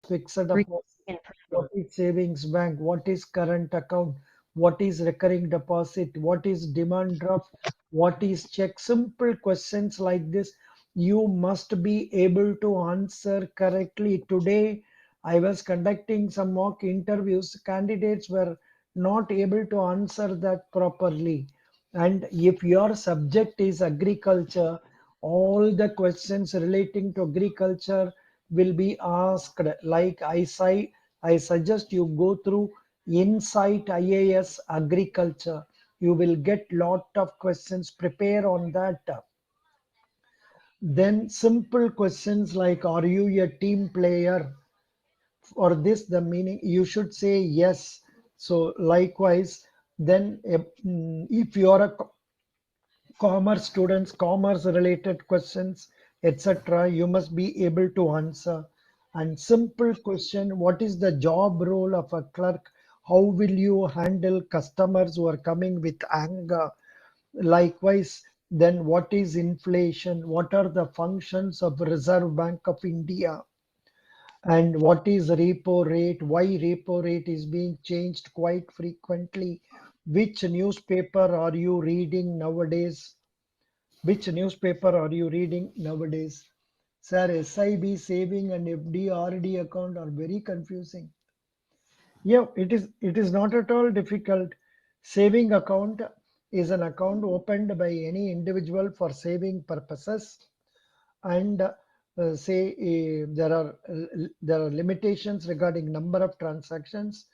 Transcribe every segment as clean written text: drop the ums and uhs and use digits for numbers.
fixed deposit, what is savings bank, what is current account, what is recurring deposit, what is demand draft, what is check. Simple questions like this, you must be able to answer correctly. Today, I was conducting some mock interviews. Candidates were not able to answer that properly. And if your subject is agriculture, all the questions relating to agriculture will be asked. Like I suggest you go through Insight IAS Agriculture. You will get lot of questions. Prepare on that. Then simple questions like, are you a team player? For this, the meaning you should say yes. So likewise, then if you are a commerce students, commerce related questions, etc., you must be able to answer. And simple question, what is the job role of a clerk? How will you handle customers who are coming with anger? Likewise, then what is inflation? What are the functions of Reserve Bank of India? And what is repo rate? Why repo rate is being changed quite frequently? Which newspaper are you reading nowadays? Which newspaper are you reading nowadays? Sir, SIB saving and FD RD account are very confusing. Yeah, it is not at all difficult. Saving account is an account opened by any individual for saving purposes, and say there are limitations regarding number of transactions.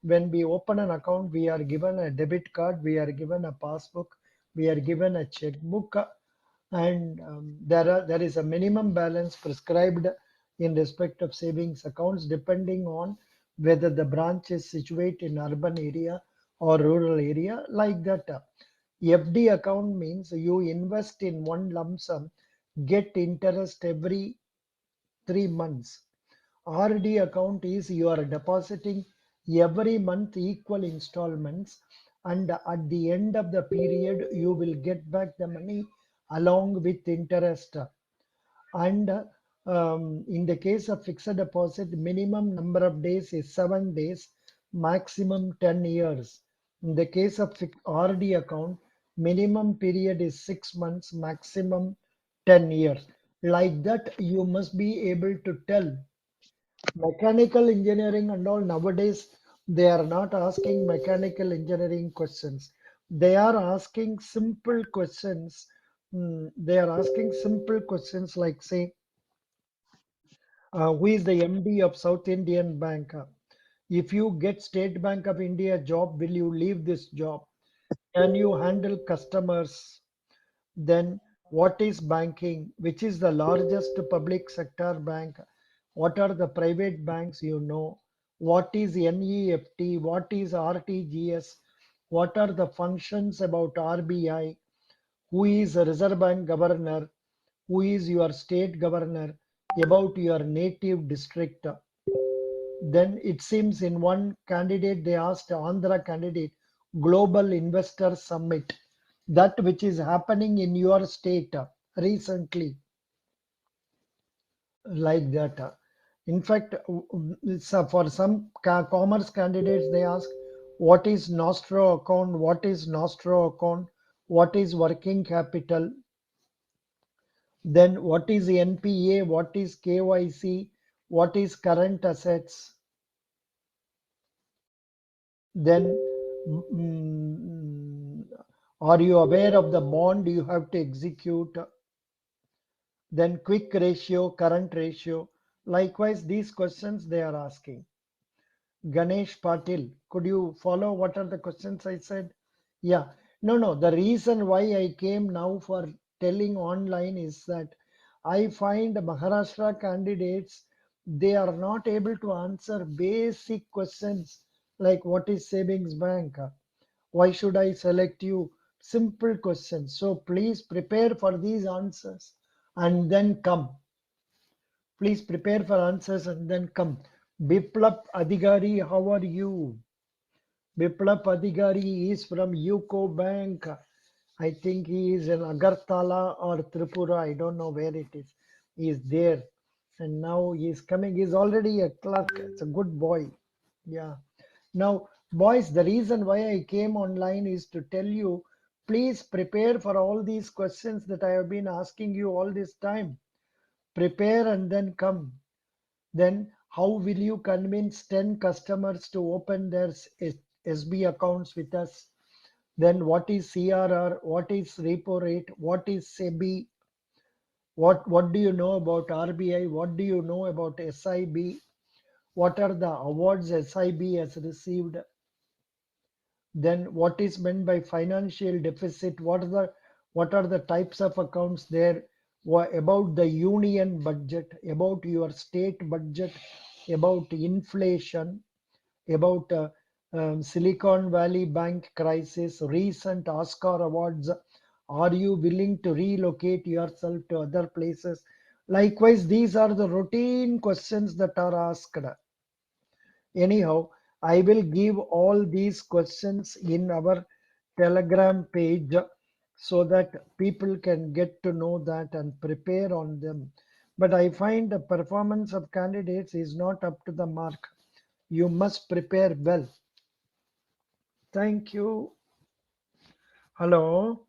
When we open an account, we are given a debit card, we are given a passbook, we are given a checkbook, and there is a minimum balance prescribed in respect of savings accounts depending on whether the branch is situated in urban area or rural area, like that. FD account means you invest in one lump sum, get interest every 3 months. RD account is you are depositing every month equal installments, and at the end of the period you will get back the money along with interest. And in the case of fixed deposit, minimum number of days is 7 days, maximum 10 years. In the case of RD account, minimum period is 6 months, maximum 10 years. Like that, you must be able to tell. Mechanical engineering and all nowadays, they are not asking mechanical engineering questions. They are asking simple questions. They are asking simple questions like, say, who is the MD of South Indian Bank? If you get State Bank of India job, will you leave this job? Can you handle customers? Then what is banking? Which is the largest public sector bank? What are the private banks you know? What is NEFT? What is RTGS? What are the functions about RBI? Who is a Reserve Bank governor? Who is your state governor? About your native district. Then it seems in one candidate they asked Andhra candidate Global Investor Summit, that which is happening in your state recently, like that. In fact, for some commerce candidates they ask what is Nostro account, what is Nostro account, what is working capital, then what is NPA, what is KYC, what is current assets. Then, mm, are you aware of the bond you have to execute? Then quick ratio, current ratio. Likewise, these questions they are asking. Ganesh Patil, could you follow what are the questions I said? Yeah, no. The reason why I came now for telling online is that I find Maharashtra candidates, they are not able to answer basic questions like what is savings bank? Why should I select you? Simple questions. So please prepare for these answers and then come. Please prepare for answers and then come. Biplap Adhigari, how are you? Biplap Adhigari is from UCO Bank. I think he is in Agartala or Tripura. I don't know where it is. He is there. And now he's coming. He's already a clerk. It's a good boy. Yeah. Now, boys, the reason why I came online is to tell you, please prepare for all these questions that I have been asking you all this time. Prepare and then come. Then, how will you convince 10 customers to open their SB accounts with us? Then, what is CRR? What is repo rate? What is SEBI? What do you know about RBI? What do you know about SIB? What are the awards SIB has received? Then what is meant by financial deficit? What are the types of accounts there? About the union budget, about your state budget, about inflation, about Silicon Valley Bank crisis, recent Oscar awards. Are you willing to relocate yourself to other places? Likewise, these are the routine questions that are asked. Anyhow, I will give all these questions in our Telegram page so that people can get to know that and prepare on them. But I find the performance of candidates is not up to the mark. You must prepare well. Thank you. Hello.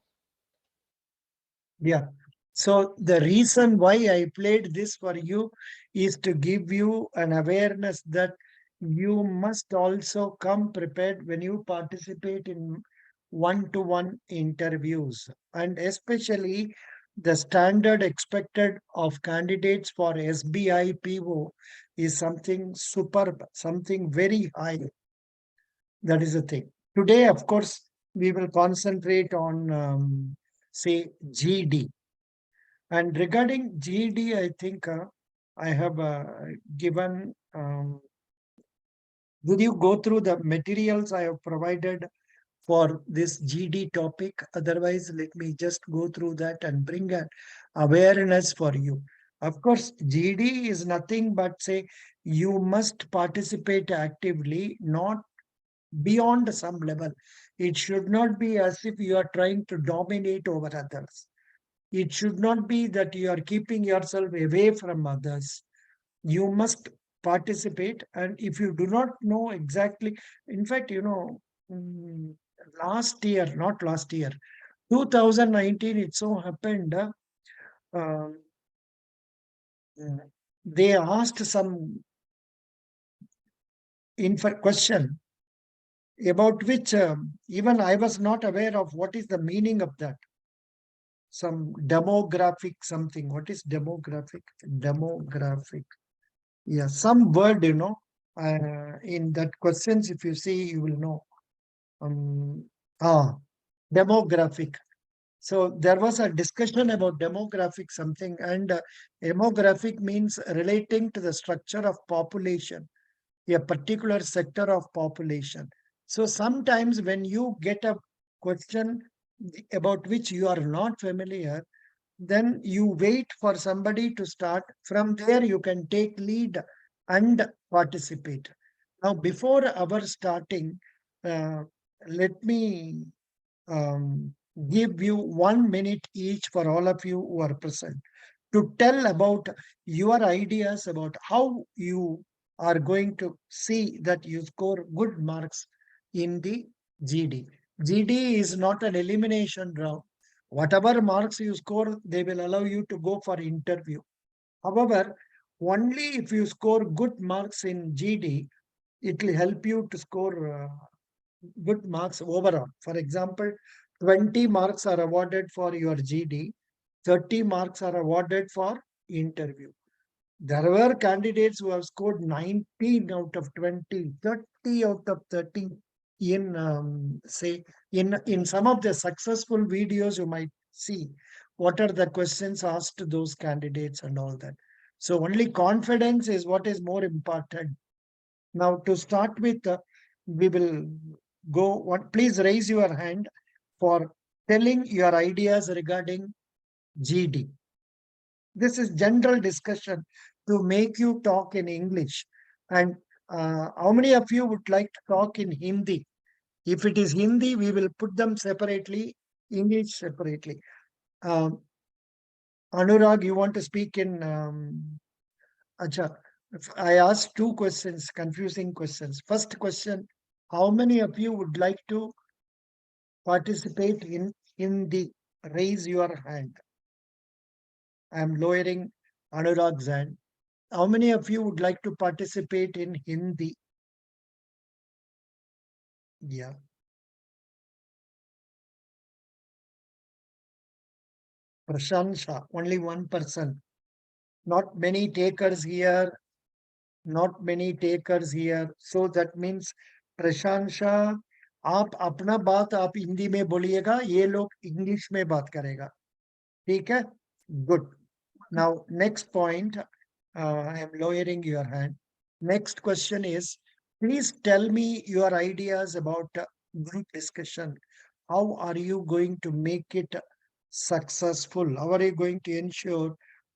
Yeah. So the reason why I played this for you is to give you an awareness that you must also come prepared when you participate in one-to-one interviews, and especially the standard expected of candidates for SBI.P.O is something superb, something very high. That is the thing. Today, of course, we will concentrate on, say, GD. And regarding GD, I think I have given. Did you go through the materials I have provided for this GD topic? Otherwise, let me just go through that and bring an awareness for you. Of course, GD is nothing but say you must participate actively, not beyond some level. It should not be as if you are trying to dominate over others. It should not be that you are keeping yourself away from others. You must participate. And if you do not know exactly, in fact, mm, last year, not last year, 2019, it so happened, um, they asked some question about which even I was not aware of what is the meaning of that. Some demographic something. What is demographic? Demographic. Yeah, some word, in that questions, if you see, you will know. Um, ah, demographic. So there was a discussion about demographic something, and demographic means relating to the structure of population, a particular sector of population. So sometimes when you get a question about which you are not familiar, then you wait for somebody to start. From there, you can take lead and participate. Now, before our starting, uh, let me um, give you 1 minute each for all of you who are present to tell about your ideas about how you are going to see that you score good marks in the GD. GD is not an elimination round. Whatever marks you score, they will allow you to go for interview. However, only if you score good marks in GD, it will help you to score good marks overall. For example, 20 marks are awarded for your GD, 30 marks are awarded for interview. There were candidates who have scored 19 out of 20, 30 out of 30 in, say, in some of the successful videos you might see what are the questions asked to those candidates and all that. So only confidence is what is more important. Now, to start with, we will go. Please raise your hand for telling your ideas regarding GD. This is general discussion to make you talk in English. And how many of you would like to talk in Hindi? If it is Hindi, we will put them separately, English separately. Um, Anurag, you want to speak in Acha, I asked two questions, confusing questions. First question, how many of you would like to participate in Hindi? Raise your hand. I am lowering Anurag's hand. How many of you would like to participate in Hindi? Yeah. Prashansha, only one person. Not many takers here. Not many takers here. So that means प्रशंसा आप अपना बात आप हिंदी में बोलिएगा, ये लोग English में बात करेगा. ठीक है? Good. Now next point, I am lowering your hand. Next question is, please tell me your ideas about group discussion. How are you going to make it successful? How are you going to ensure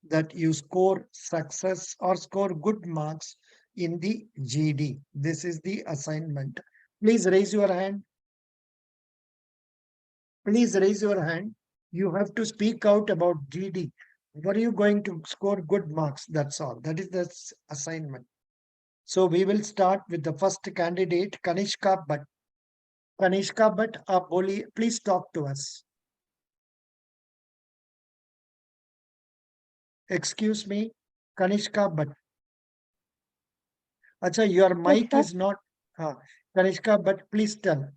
that you score success or score good marks in the GD? This is the assignment. Please raise your hand. Please raise your hand. You have to speak out about GD. What are you going to score good marks? That's all. That is the assignment. So we will start with the first candidate, Kanishka Bhatt. Kanishka Bhatt, please talk to us. Excuse me, Kanishka Bhatt. Acha, your mic sir. is not. Kanishka Bhatt, please tell.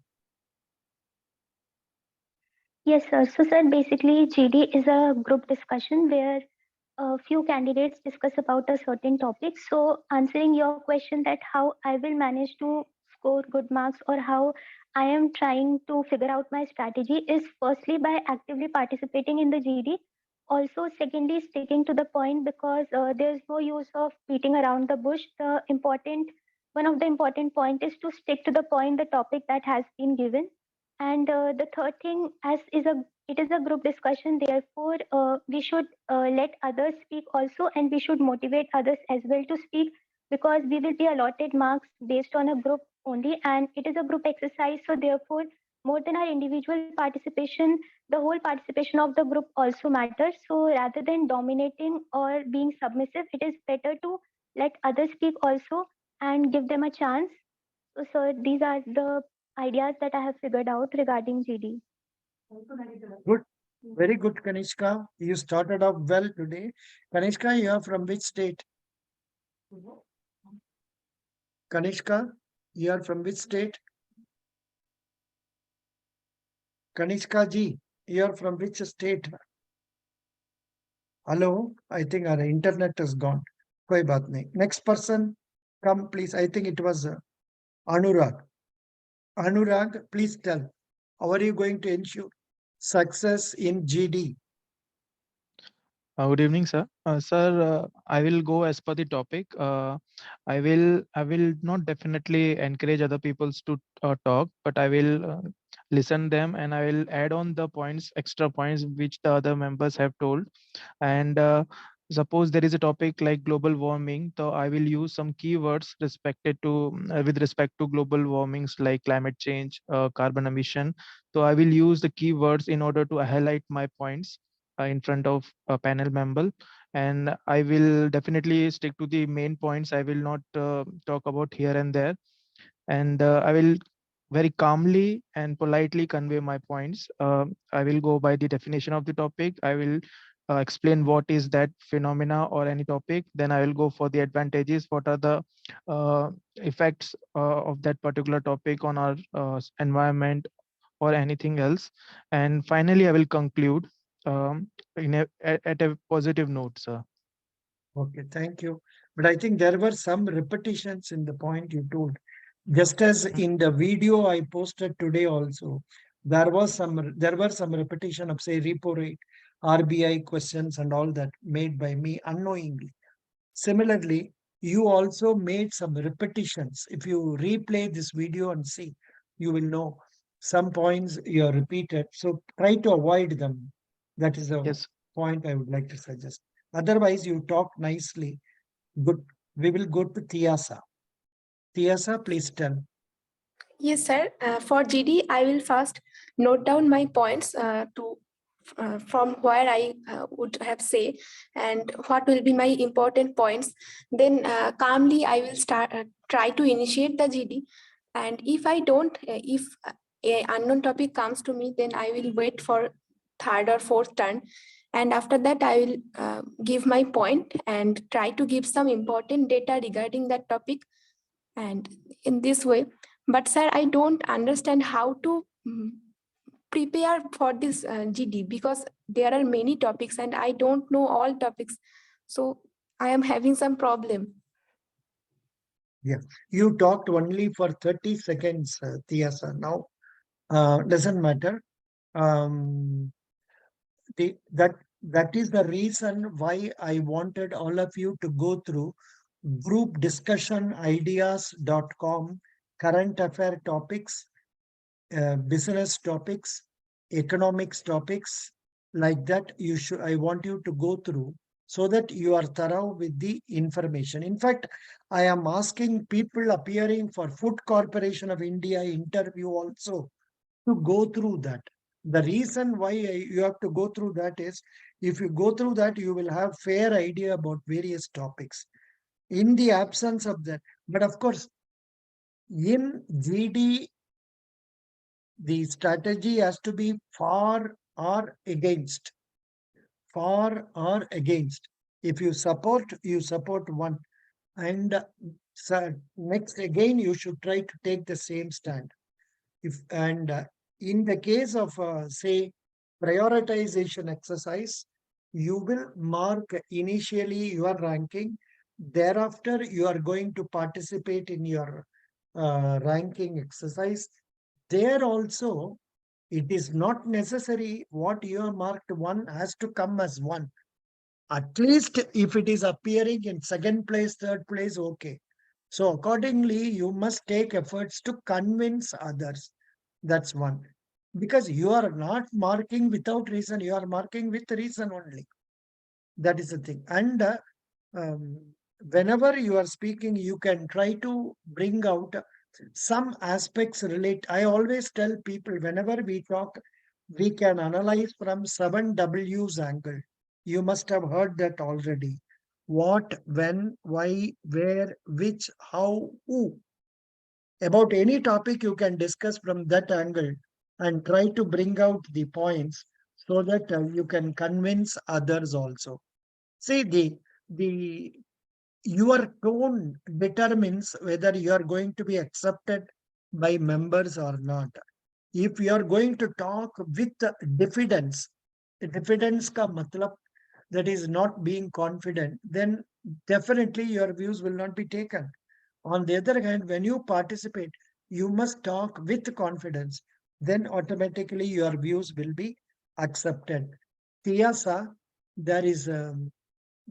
Yes, sir. So, sir, basically, GD is a group discussion where a few candidates discuss about a certain topic. So, answering your question that how I will manage to score good marks or how I am trying to figure out my strategy is firstly by actively participating in the GD. Also, secondly, sticking to the point because there's no use of beating around the bush. One of the important point is to stick to the point, the topic that has been given. And the third thing, it is a group discussion. Therefore, we should let others speak also, and we should motivate others as well to speak because we will be allotted marks based on a group only, and it is a group exercise. So, therefore, more than our individual participation, the whole participation of the group also matters. So, rather than dominating or being submissive, it is better to let others speak also and give them a chance. So, sir, these are the ideas that I have figured out regarding GD. Good. Very good, Kanishka. You started off well today. Kanishka, you are from which state? Kanishka, you are from which state? Kanishka ji, you are from which state? Hello, I think our internet is gone. Koi baat nahi. Next person, come please. I think it was Anurag. Anurag, please tell. How are you going to ensure success in GD? Good evening, sir. I will go as per the topic. I will not definitely encourage other peoples to talk, but I will listen them and I will add on the points, extra points which the other members have told. And suppose there is a topic like global warming, so I will use some keywords respected to with respect to global warmings like climate change, carbon emission. So I will use the keywords in order to highlight my points in front of a panel member, and I will definitely stick to the main points. I will not talk about here and there, and I will very calmly and politely convey my points. I will go by the definition of the topic. I will explain what is that phenomena or any topic. Then I will go for the advantages. What are the effects of that particular topic on our environment or anything else. And finally, I will conclude at a positive note, sir. Okay, thank you. But I think there were some repetitions in the point you told. Just as in the video I posted today also, there were some repetition of say repo rate, RBI questions and all that made by me unknowingly. Similarly, you also made some repetitions. If you replay this video and see, you will know some points you are repeated. So try to avoid them. That is a Yes. point I would like to suggest. Otherwise, you talk nicely. Good. We will go to Tiasa. Tiasa, please tell. Yes, sir. For GD, I will first note down my points to from where I would have say and what will be my important points, then calmly I will try to initiate the GD. And if I don't, if a unknown topic comes to me, then I will wait for third or fourth turn. And after that, I will give my point and try to give some important data regarding that topic. And in this way, but sir, I don't understand how to prepare for this GD, because there are many topics and I don't know all topics. So I am having some problem. Yeah, you talked only for 30 seconds, Tiasa. Now, doesn't matter. That is the reason why I wanted all of you to go through groupdiscussionideas.com, current affair topics, business topics, economics topics, like that. I want you to go through so that you are thorough with the information. In fact, I am asking people appearing for Food Corporation of India interview also to go through that. The reason why you have to go through that is, if you go through that, you will have fair idea about various topics. In the absence of that, but of course, in GD, the strategy has to be for or against. For or against. If you support one. And next again, you should try to take the same stand. In the case of, say, prioritization exercise, you will mark initially your ranking. Thereafter, you are going to participate in your ranking exercise. There also, it is not necessary what you have marked 1 has to come as 1. At least if it is appearing in second place, third place, okay. So accordingly, you must take efforts to convince others. That's one. Because you are not marking without reason, you are marking with reason only. That is the thing. And whenever you are speaking, you can try to bring out some aspects relate. I always tell people, whenever we talk, we can analyze from 7 W's angle. You must have heard that already. What, when, why, where, which, how, who. About any topic you can discuss from that angle and try to bring out the points so that you can convince others also. See, the your tone determines whether you are going to be accepted by members or not. If you are going to talk with diffidence ka matlab, that is not being confident, then definitely your views will not be taken. On the other hand, when you participate, you must talk with confidence. Then automatically your views will be accepted. Tiyasa, there is the,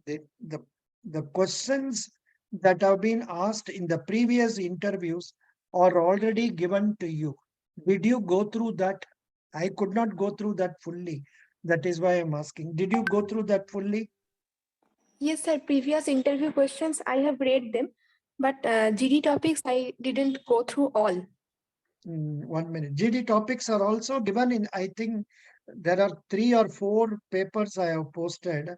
the, the questions that have been asked in the previous interviews are already given to you. Did you go through that? I could not go through that fully. That is why I'm asking. Did you go through that fully? Yes, sir. Previous interview questions, I have read them, but GD topics, I didn't go through all. 1 minute. GD topics are also given in, I think there are 3 or 4 papers I have posted,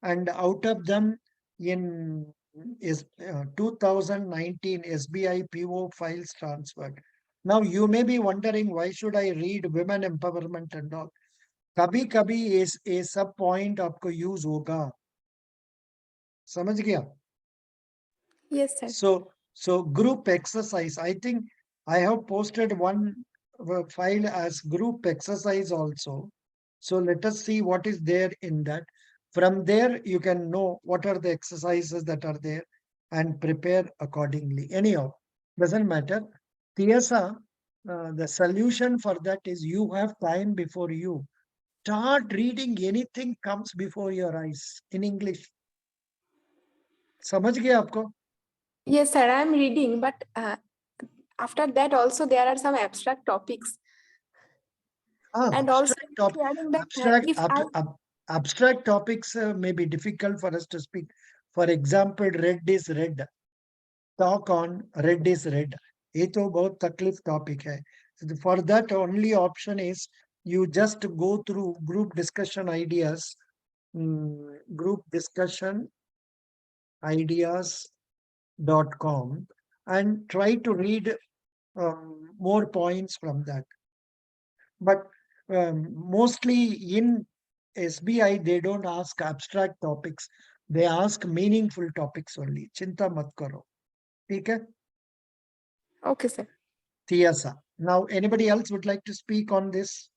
and out of them in 2019 Sb.I.P.O files transferred. Now you may be wondering, why should I read women empowerment and all? कभी कभी ये सब point आपको use होगा, समझ गया? Yes, sir. So group exercise, I think I have posted one file as group exercise also. So let us see what is there in that. From there, you can know what are the exercises that are there and prepare accordingly. Anyhow, doesn't matter. Tiasa, the solution for that is, you have time before you. Start reading anything comes before your eyes in English. समझ गया आपको? Yes, sir. I am reading, but after that also there are some abstract topics. And also sharing that abstract topics may be difficult for us to speak. For example, red is red. Talk on red is red. ये तो बहुत तकलीफ topic है. So for that, only option is you just go through group discussion ideas, group discussion ideas.com, and try to read more points from that. But mostly in SBI, they don't ask abstract topics. They ask meaningful topics only. Chinta mat karo. Okay? Okay, sir. Tiyasa. Now, anybody else would like to speak on this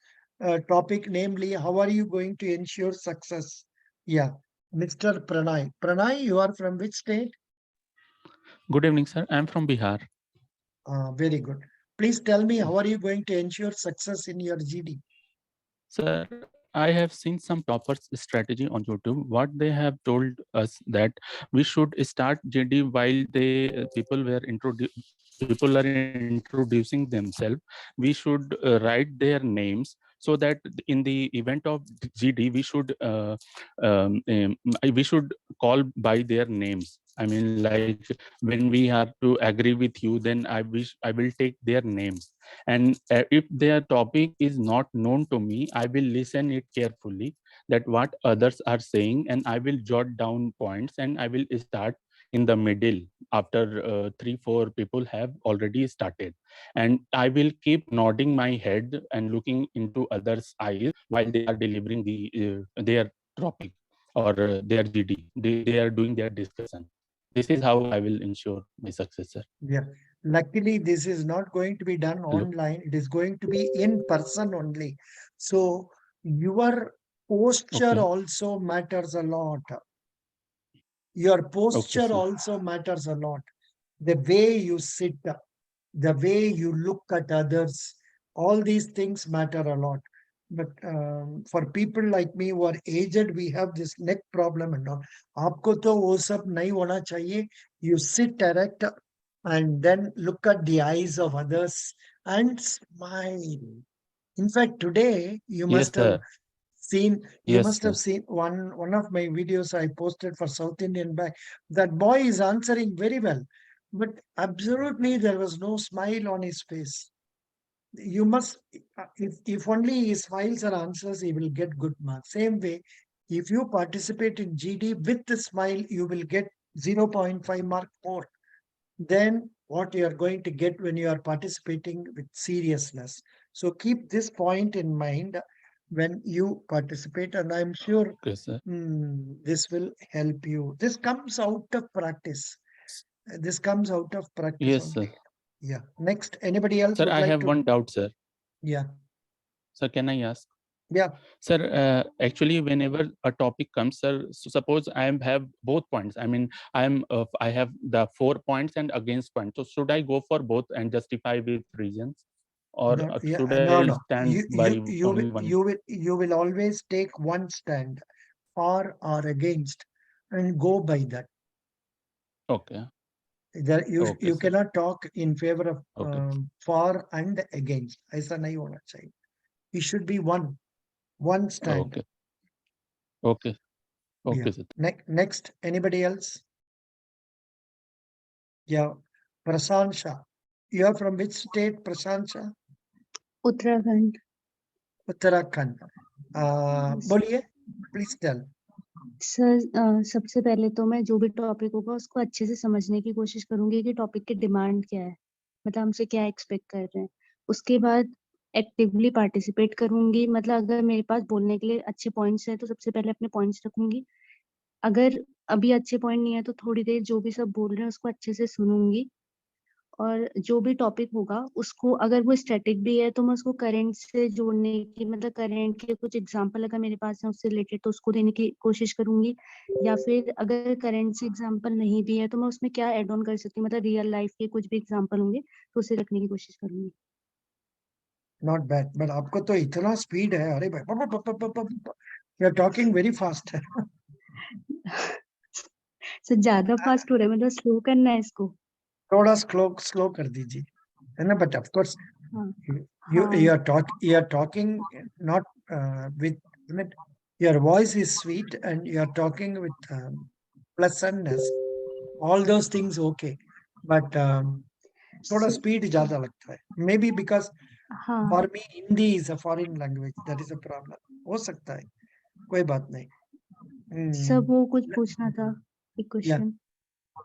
topic, namely, how are you going to ensure success? Yeah, Mr. Pranay. Pranay, you are from which state? Good evening, sir. I'm from Bihar. Very good. Please tell me, how are you going to ensure success in your GD? Sir, I have seen some toppers strategy on YouTube. What they have told us that we should start GD while they people are introducing themselves. We should write their names so that in the event of GD we should call by their names. I mean, like when we have to agree with you, then I will take their names. And if their topic is not known to me, I will listen it carefully that what others are saying, and I will jot down points, and I will start in the middle after 3-4 people have already started, and I will keep nodding my head and looking into others eyes while they are delivering their topic or their GD. They are doing their discussion. This is how I will ensure my success, sir. Yeah. Luckily, this is not going to be done Hello. online. It is going to be in person only. So your posture Okay. also matters a lot. Your Okay, posture sir. also matters a lot. The way you sit, the way you look at others, all these things matter a lot. But for people like me who are aged, we have this neck problem and all. आपको तो वो सब नहीं होना चाहिए. You sit erect and then look at the eyes of others and smile. In fact, today you Yes, must have sir. seen, Yes, sir. one of my videos I posted for South Indian Bank. That boy is answering very well, but absolutely there was no smile on his face. You must, if only he smiles or answers, he will get good marks. Same way, if you participate in GD with the smile, you will get 0.5 mark more than what you are going to get when you are participating with seriousness. So keep this point in mind when you participate, and I'm sure Okay, sir. this will help you. This comes out of practice. This comes out of practice Yes, sir. only. Yeah. Next, anybody else Sir, would I like have to? one doubt, sir. Yeah. Sir, can I ask? Yeah. Sir, actually, whenever a topic comes, sir, so suppose have both points. I mean, I have the 4 points and against points. So should I go for both and justify with reasons, or No, yeah, should I no. stand by only one? You will always take one stand, for or against, and go by that. Okay. There, Okay, you sir. cannot talk in favor of Okay. for and against. ऐसा नहीं होना चाहिए. It should be one stand. Okay. Okay. Yeah. Okay, sir. Next, anybody else? Yeah, Prashant Shah. You are from which state, Prashant Shah? Uttarakhand. Uttarakhand. बोलिए, please tell. Sir सबसे पहले तो मैं जो भी टॉपिक होगा उसको अच्छे से समझने की कोशिश करूंगी कि टॉपिक की डिमांड क्या है, मतलब हमसे क्या एक्सपेक्ट कर रहे हैं. उसके बाद एक्टिवली पार्टिसिपेट करूंगी, मतलब अगर मेरे पास बोलने के लिए अच्छे पॉइंट्स हैं तो सबसे पहले अपने पॉइंट्स रखूंगी. अगर अभी अच्छे पॉइंट नहीं है तो थोड़ी देर जो भी सब बोल रहे हैं उसको अच्छे से सुनूंगी, और जो भी टॉपिक होगा उसको, अगर वो स्टैटिक भी है तो मैं उसको करंट से जोड़ने की, मतलब करंट के कुछ एग्जांपल अगर मेरे पास है उससे रिलेटेड तो उसको देने की कोशिश करूंगी. या फिर अगर करंट से एग्जांपल नहीं भी है तो मैं उसमें क्या ऐड ऑन कर सकती हूँ, मतलब रियल लाइफ के कुछ भी एग्जांपल होंगे तो उसे रखने की कोशिश करूंगी. Not bad, but आपको तो इतना स्पीड है, अरे भाई, you are talking very fast. Sir ज्यादा फास्ट हो रहा है, मतलब स्लो करना है इसको. थोड़ा स्लो कर दीजिए, है ना? But of course, हाँ. you are talking not with, your voice is sweet and you are talking with pleasantness. All those things okay, but थोड़ा So, स्पीड ज्यादा लगता है. Maybe because हाँ For me, Hindi is a foreign language. That is a problem. हो सकता है, कोई बात नहीं. सर वो कुछ पूछना था एक Yeah, क्वेश्चन.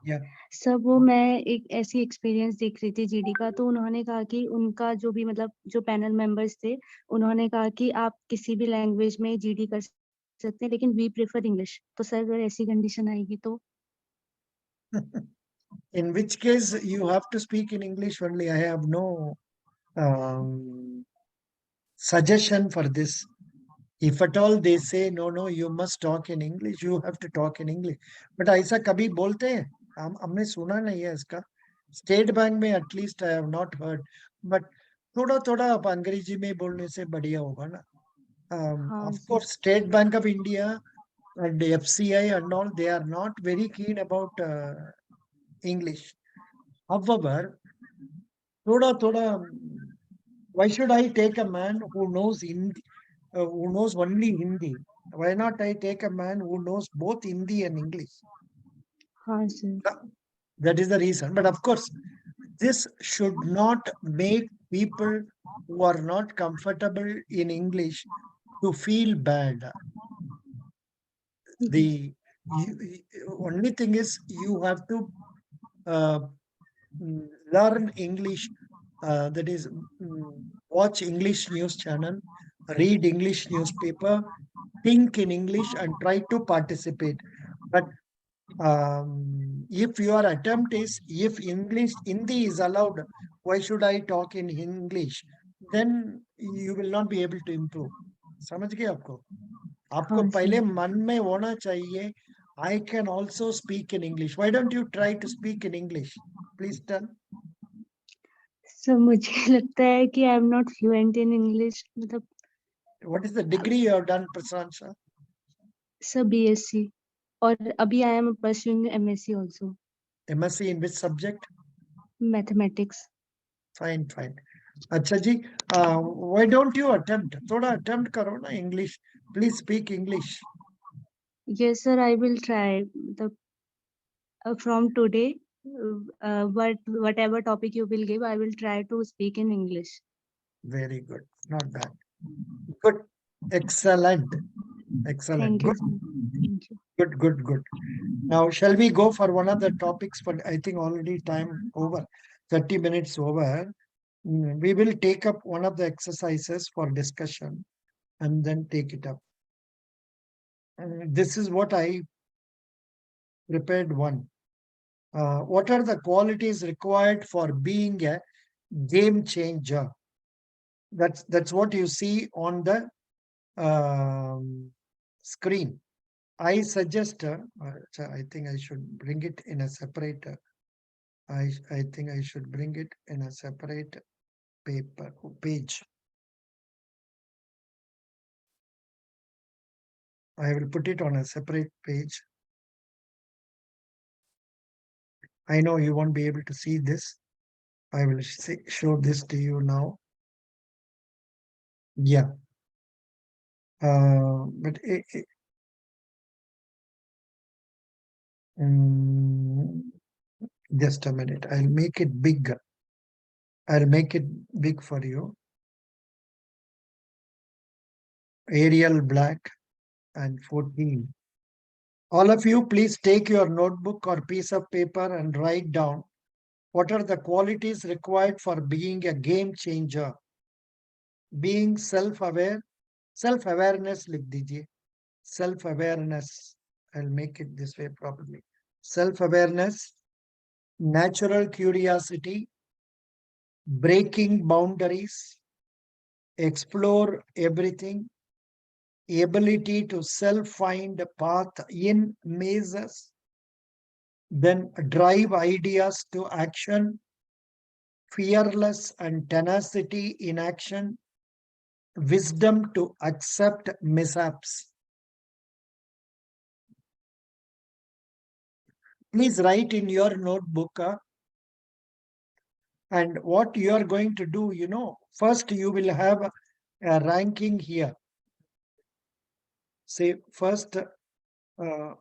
yeah. सर वो मैं एक ऐसी एक्सपीरियंस देख रही थी जीडी का, तो उन्होंने कहा कि उनका जो भी मतलब जो पैनल मेंबर्स थे, उन्होंने कहा कि आप किसी भी लैंग्वेज में जीडी कर सकते हैं, लेकिन वी प्रेफर इंग्लिश. तो सर अगर ऐसी कंडीशन आएगी तो? In which case you have to speak in English only. I have no suggestion for this. If at all they say no, you must talk in English, you have to talk in English. But ऐसा कभी बोलते हैं? हमने सुना नहीं है इसका. State bank में at least I have not heard. But थोड़ा थोड़ा आप अंग्रेजी में बोलने से बढ़िया होगा ना. हाँ Of जी. course, State Bank of India and the FCI and all, they are not very keen about English. However, thoda, why should I take a man who knows Hindi, who knows only Hindi? Why not I take a man who knows both Hindi and English? हाँ sir. That is the reason. But of course, this should not make people who are not comfortable in English to feel bad. The only thing is you have to learn English. That is, watch English news channel, read English newspaper, think in English, and try to participate. But if your attempt is, if Hindi is allowed, why should I talk in English? Then you will not be able to improve. समझ गए आपको? आपको हाँ पहले sir. मन में होना चाहिए, I can also speak in English. Why don't you try to speak in English? Please tell. Sir मुझे लगता है कि I am not fluent in English. मतलब What is the degree you have done, Prashant sir? Sir BSc, और अभी I am pursuing MSc also. MSc in which subject? Mathematics. Fine, fine. अच्छा जी, why don't you attempt? थोड़ा attempt करो ना English. Please speak English. Yes sir, I will try. The from today, whatever topic you will give, I will try to speak in English. Very good. Not bad. Good. Excellent. Excellent. Thank you, Good. sir. Thank you. Good, good, good. Now, shall we go for one of the topics? For I think already time over, 30 minutes over. We will take up one of the exercises for discussion and then take it up. This is what I prepared one. What are the qualities required for being a game changer? That's what you see on the screen. I suggest, I think I should bring it in a separate, I think I should bring it in a separate paper page. I will put it on a separate page. I know you won't be able to see this. I will show this to you now. Yeah. But just a minute. I'll make it big. I'll make it big for you. Arial black and 14. All of you, please take your notebook or piece of paper and write down what are the qualities required for being a game changer. Being self-aware, self-awareness लिख दीजिए. Self-awareness. I'll make it this way probably. Self-awareness, natural curiosity, breaking boundaries, explore everything, ability to self-find a path in mazes, then drive ideas to action, fearless and tenacity in action, wisdom to accept mishaps. Please write in your notebook, and what you are going to do, first you will have a ranking here. Say first, above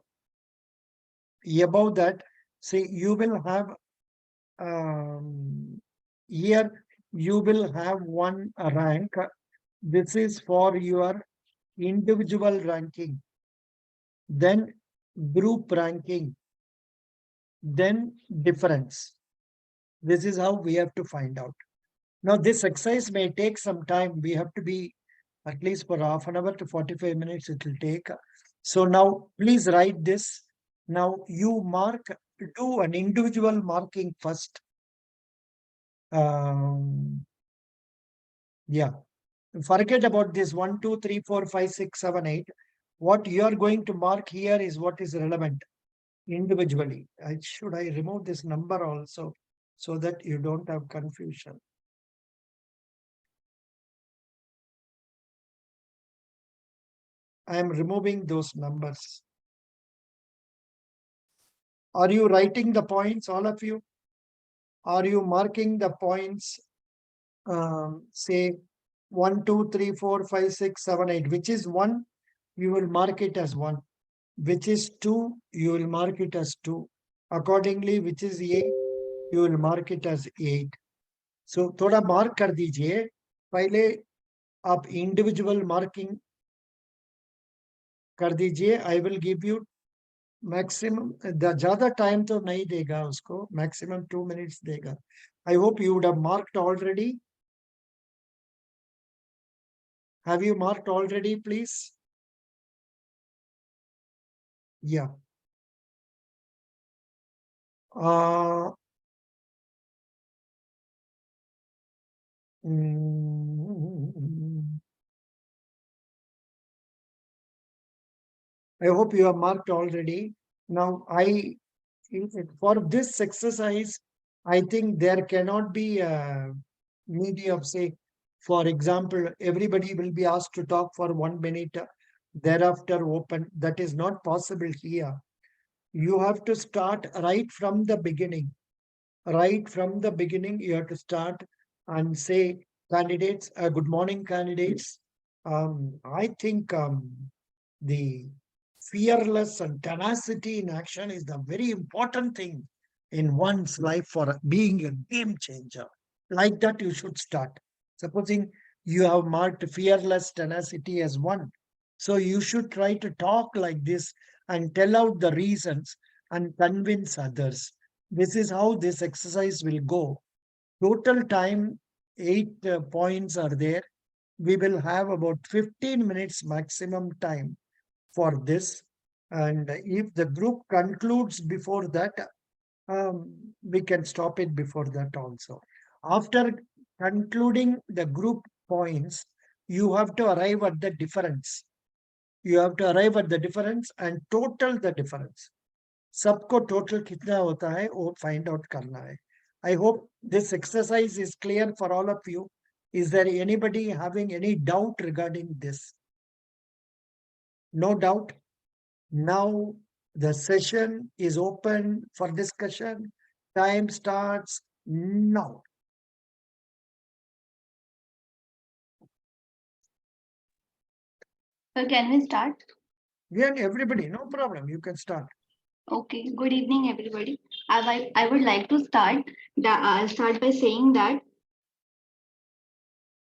that, say you will have here you will have one rank. This is for your individual ranking, then group ranking, then difference. This is how we have to find out. Now, this exercise may take some time. We have to be at least for half an hour to 45 minutes it will take. So now please write this. Now you do an individual marking first. Yeah, forget about this 1, 2, 3, 4, 5, 6, 7, 8. What you are going to mark here is what is relevant individually. Should I remove this number also so that you don't have confusion? I am removing those numbers. Are you writing the points, all of you? Are you marking the points? Say 1, 2, 3, 4, 5, 6, 7, 8. Which is 1, you will mark it as 1. Which is 2, you will mark it as 2. Accordingly, which is 8, you will mark it as 8. So थोड़ा mark कर दीजिए. पहले आप individual marking कर दीजिए. I will give you maximum. ज़्यादा time तो नहीं देगा उसको. Maximum 2 minutes देगा. I hope you would have marked already. Have you marked already, please? Yeah. I hope you have marked already. Now, for this exercise, I think there cannot be a medium of say, for example, everybody will be asked to talk for 1 minute, thereafter open. That is not possible here. You have to start right from the beginning. Right from the beginning, you have to start and say, candidates, good morning, candidates. I think the fearless and tenacity in action is the very important thing in one's life for being a game changer. Like that, you should start. Supposing you have marked fearless tenacity as one. So you should try to talk like this and tell out the reasons and convince others. This is how this exercise will go. Total time, 8 points are there. We will have about 15 minutes maximum time for this. And if the group concludes before that, we can stop it before that also. After concluding the group points, you have to arrive at the difference. You have to arrive at the difference and total the difference. सबको total कितना होता है वो find out करना है. I hope this exercise is clear for all of you. Is there anybody having any doubt regarding this? No doubt. Now the session is open for discussion. Time starts now. So can we start? Yeah, everybody, no problem. You can start. Okay. Good evening, everybody. I would like to start. I'll start by saying that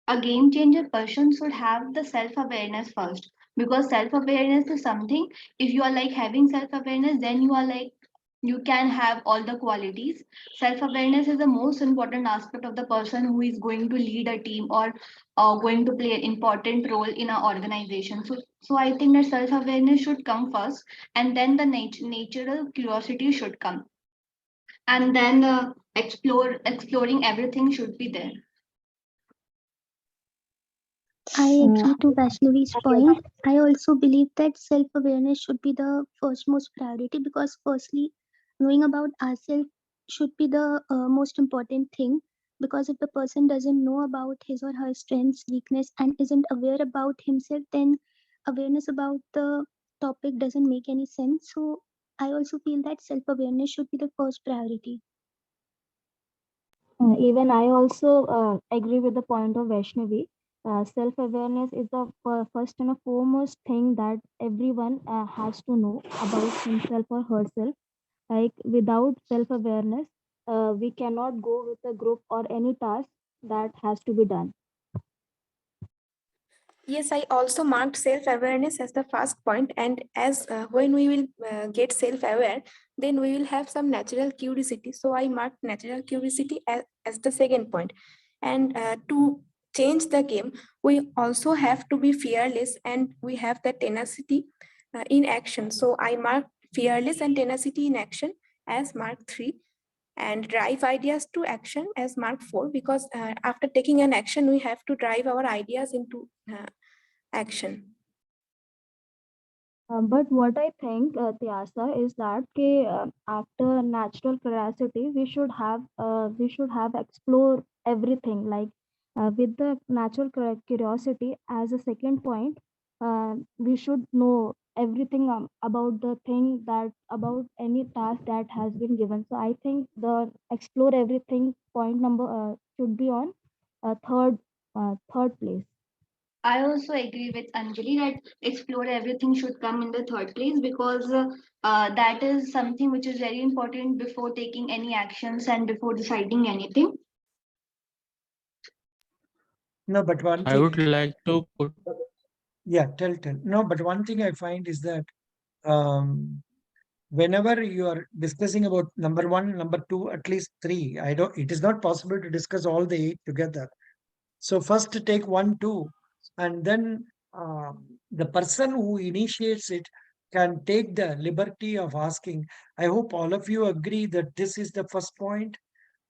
a game changer person should have the self-awareness first, because self-awareness is something, if you are like having self-awareness, then you are like, you can have all the qualities. Self-awareness is the most important aspect of the person who is going to lead a team or going to play an important role in an organization. So I think that self-awareness should come first, and then the natural curiosity should come, and then exploring everything should be there. I agree to Vaishnavi's point. I also believe that self awareness should be the first most priority, because, firstly, knowing about ourselves should be the most important thing. Because if the person doesn't know about his or her strengths, weakness, and isn't aware about himself, then awareness about the topic doesn't make any sense. So, I also feel that self awareness should be the first priority. Even I also agree with the point of Vaishnavi. Self-awareness is the first and a foremost thing that everyone has to know about himself or herself. Like without self-awareness, we cannot go with a group or any task that has to be done. Yes, I also marked self-awareness as the first point, and as when we will get self-aware, then we will have some natural curiosity. So I marked natural curiosity as the second point. And to change the game, we also have to be fearless, and we have the tenacity in action. So I marked fearless and tenacity in action as mark 3, and drive ideas to action as mark 4, because after taking an action we have to drive our ideas into action. But what I think, Tyasa, is that after natural curiosity, we should have explore everything. Like with the natural curiosity as a second point, we should know everything about the thing that about any task that has been given. So I think the explore everything point number should be on third place. I also agree with Anjali that explore everything should come in the third place because that is something which is very important before taking any actions and before deciding anything. No, but one I would thing, like to put yeah, tell. No, but one thing I find is that whenever you are discussing about number 1, number 2, at least 3, it is not possible to discuss all the 8 together. So first take 1, 2, and then the person who initiates it can take the liberty of asking. I hope all of you agree that this is the first point.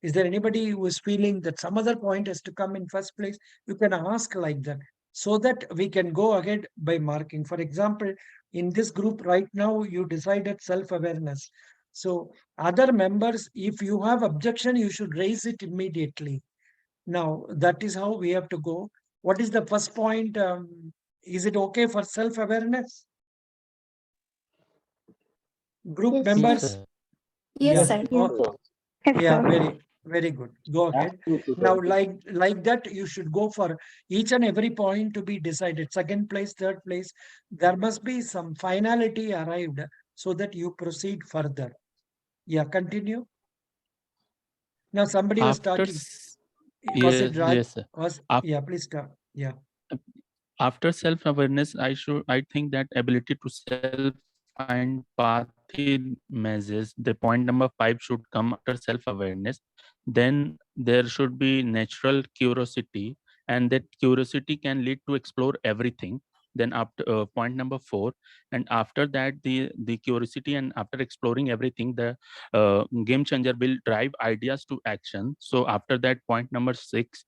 Is there anybody who is feeling that some other point has to come in first place? You can ask like that so that we can go ahead by marking. For example, in this group right now, you decided self-awareness. So other members, if you have objection, you should raise it immediately. Now, that is how we have to go. What is the first point? Is it okay for self-awareness? Group Yes, yes, members? sir. Yes, Yeah. sir. yes. Yes, Yeah, sir. very good. Go ahead. Now, like that, you should go for each and every point to be decided. Second place, third place. There must be some finality arrived so that you proceed further. Yeah, continue. Now, somebody was After talking. Was it Raj? yes, sir. Yeah, please start. Yeah. After self-awareness, I think that ability to self-find path in mazes, the point number 5 should come after self-awareness. Then there should be natural curiosity, and that curiosity can lead to explore everything. Then after point number 4, and after that the curiosity, and after exploring everything, the game changer will drive ideas to action. So after that, point number 6,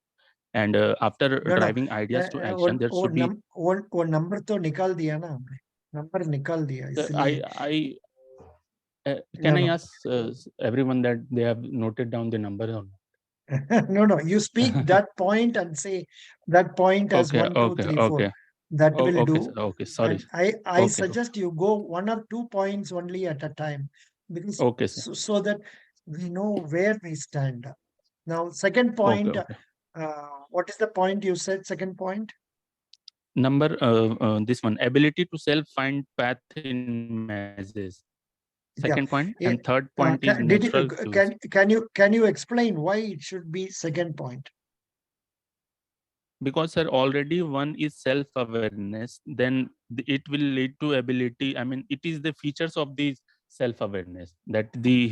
and after No, no. driving ideas to action, there should be वो number तो निकाल दिया ना हमने. Number निकाल दिया इसलिए. I No, can I no. ask everyone that they have noted down the number or No, no. You speak not? that point and say that point as Okay, 1, 2, okay, 3, 4. okay. That Oh, will okay, do. sir. Okay, sorry. And I Okay, suggest you go 1 or 2 points only at a time, because okay, sir. so that we know where we stand. Now, second Okay, point. okay. What is the point you said? Second point. Number this one, ability to self find path in mazes. Second Yeah. point, and Eh, third point is natural curiosity. can you explain why it should be second point? Because sir, already one is self awareness, then it will lead to ability. I mean, it is the features of the self awareness that the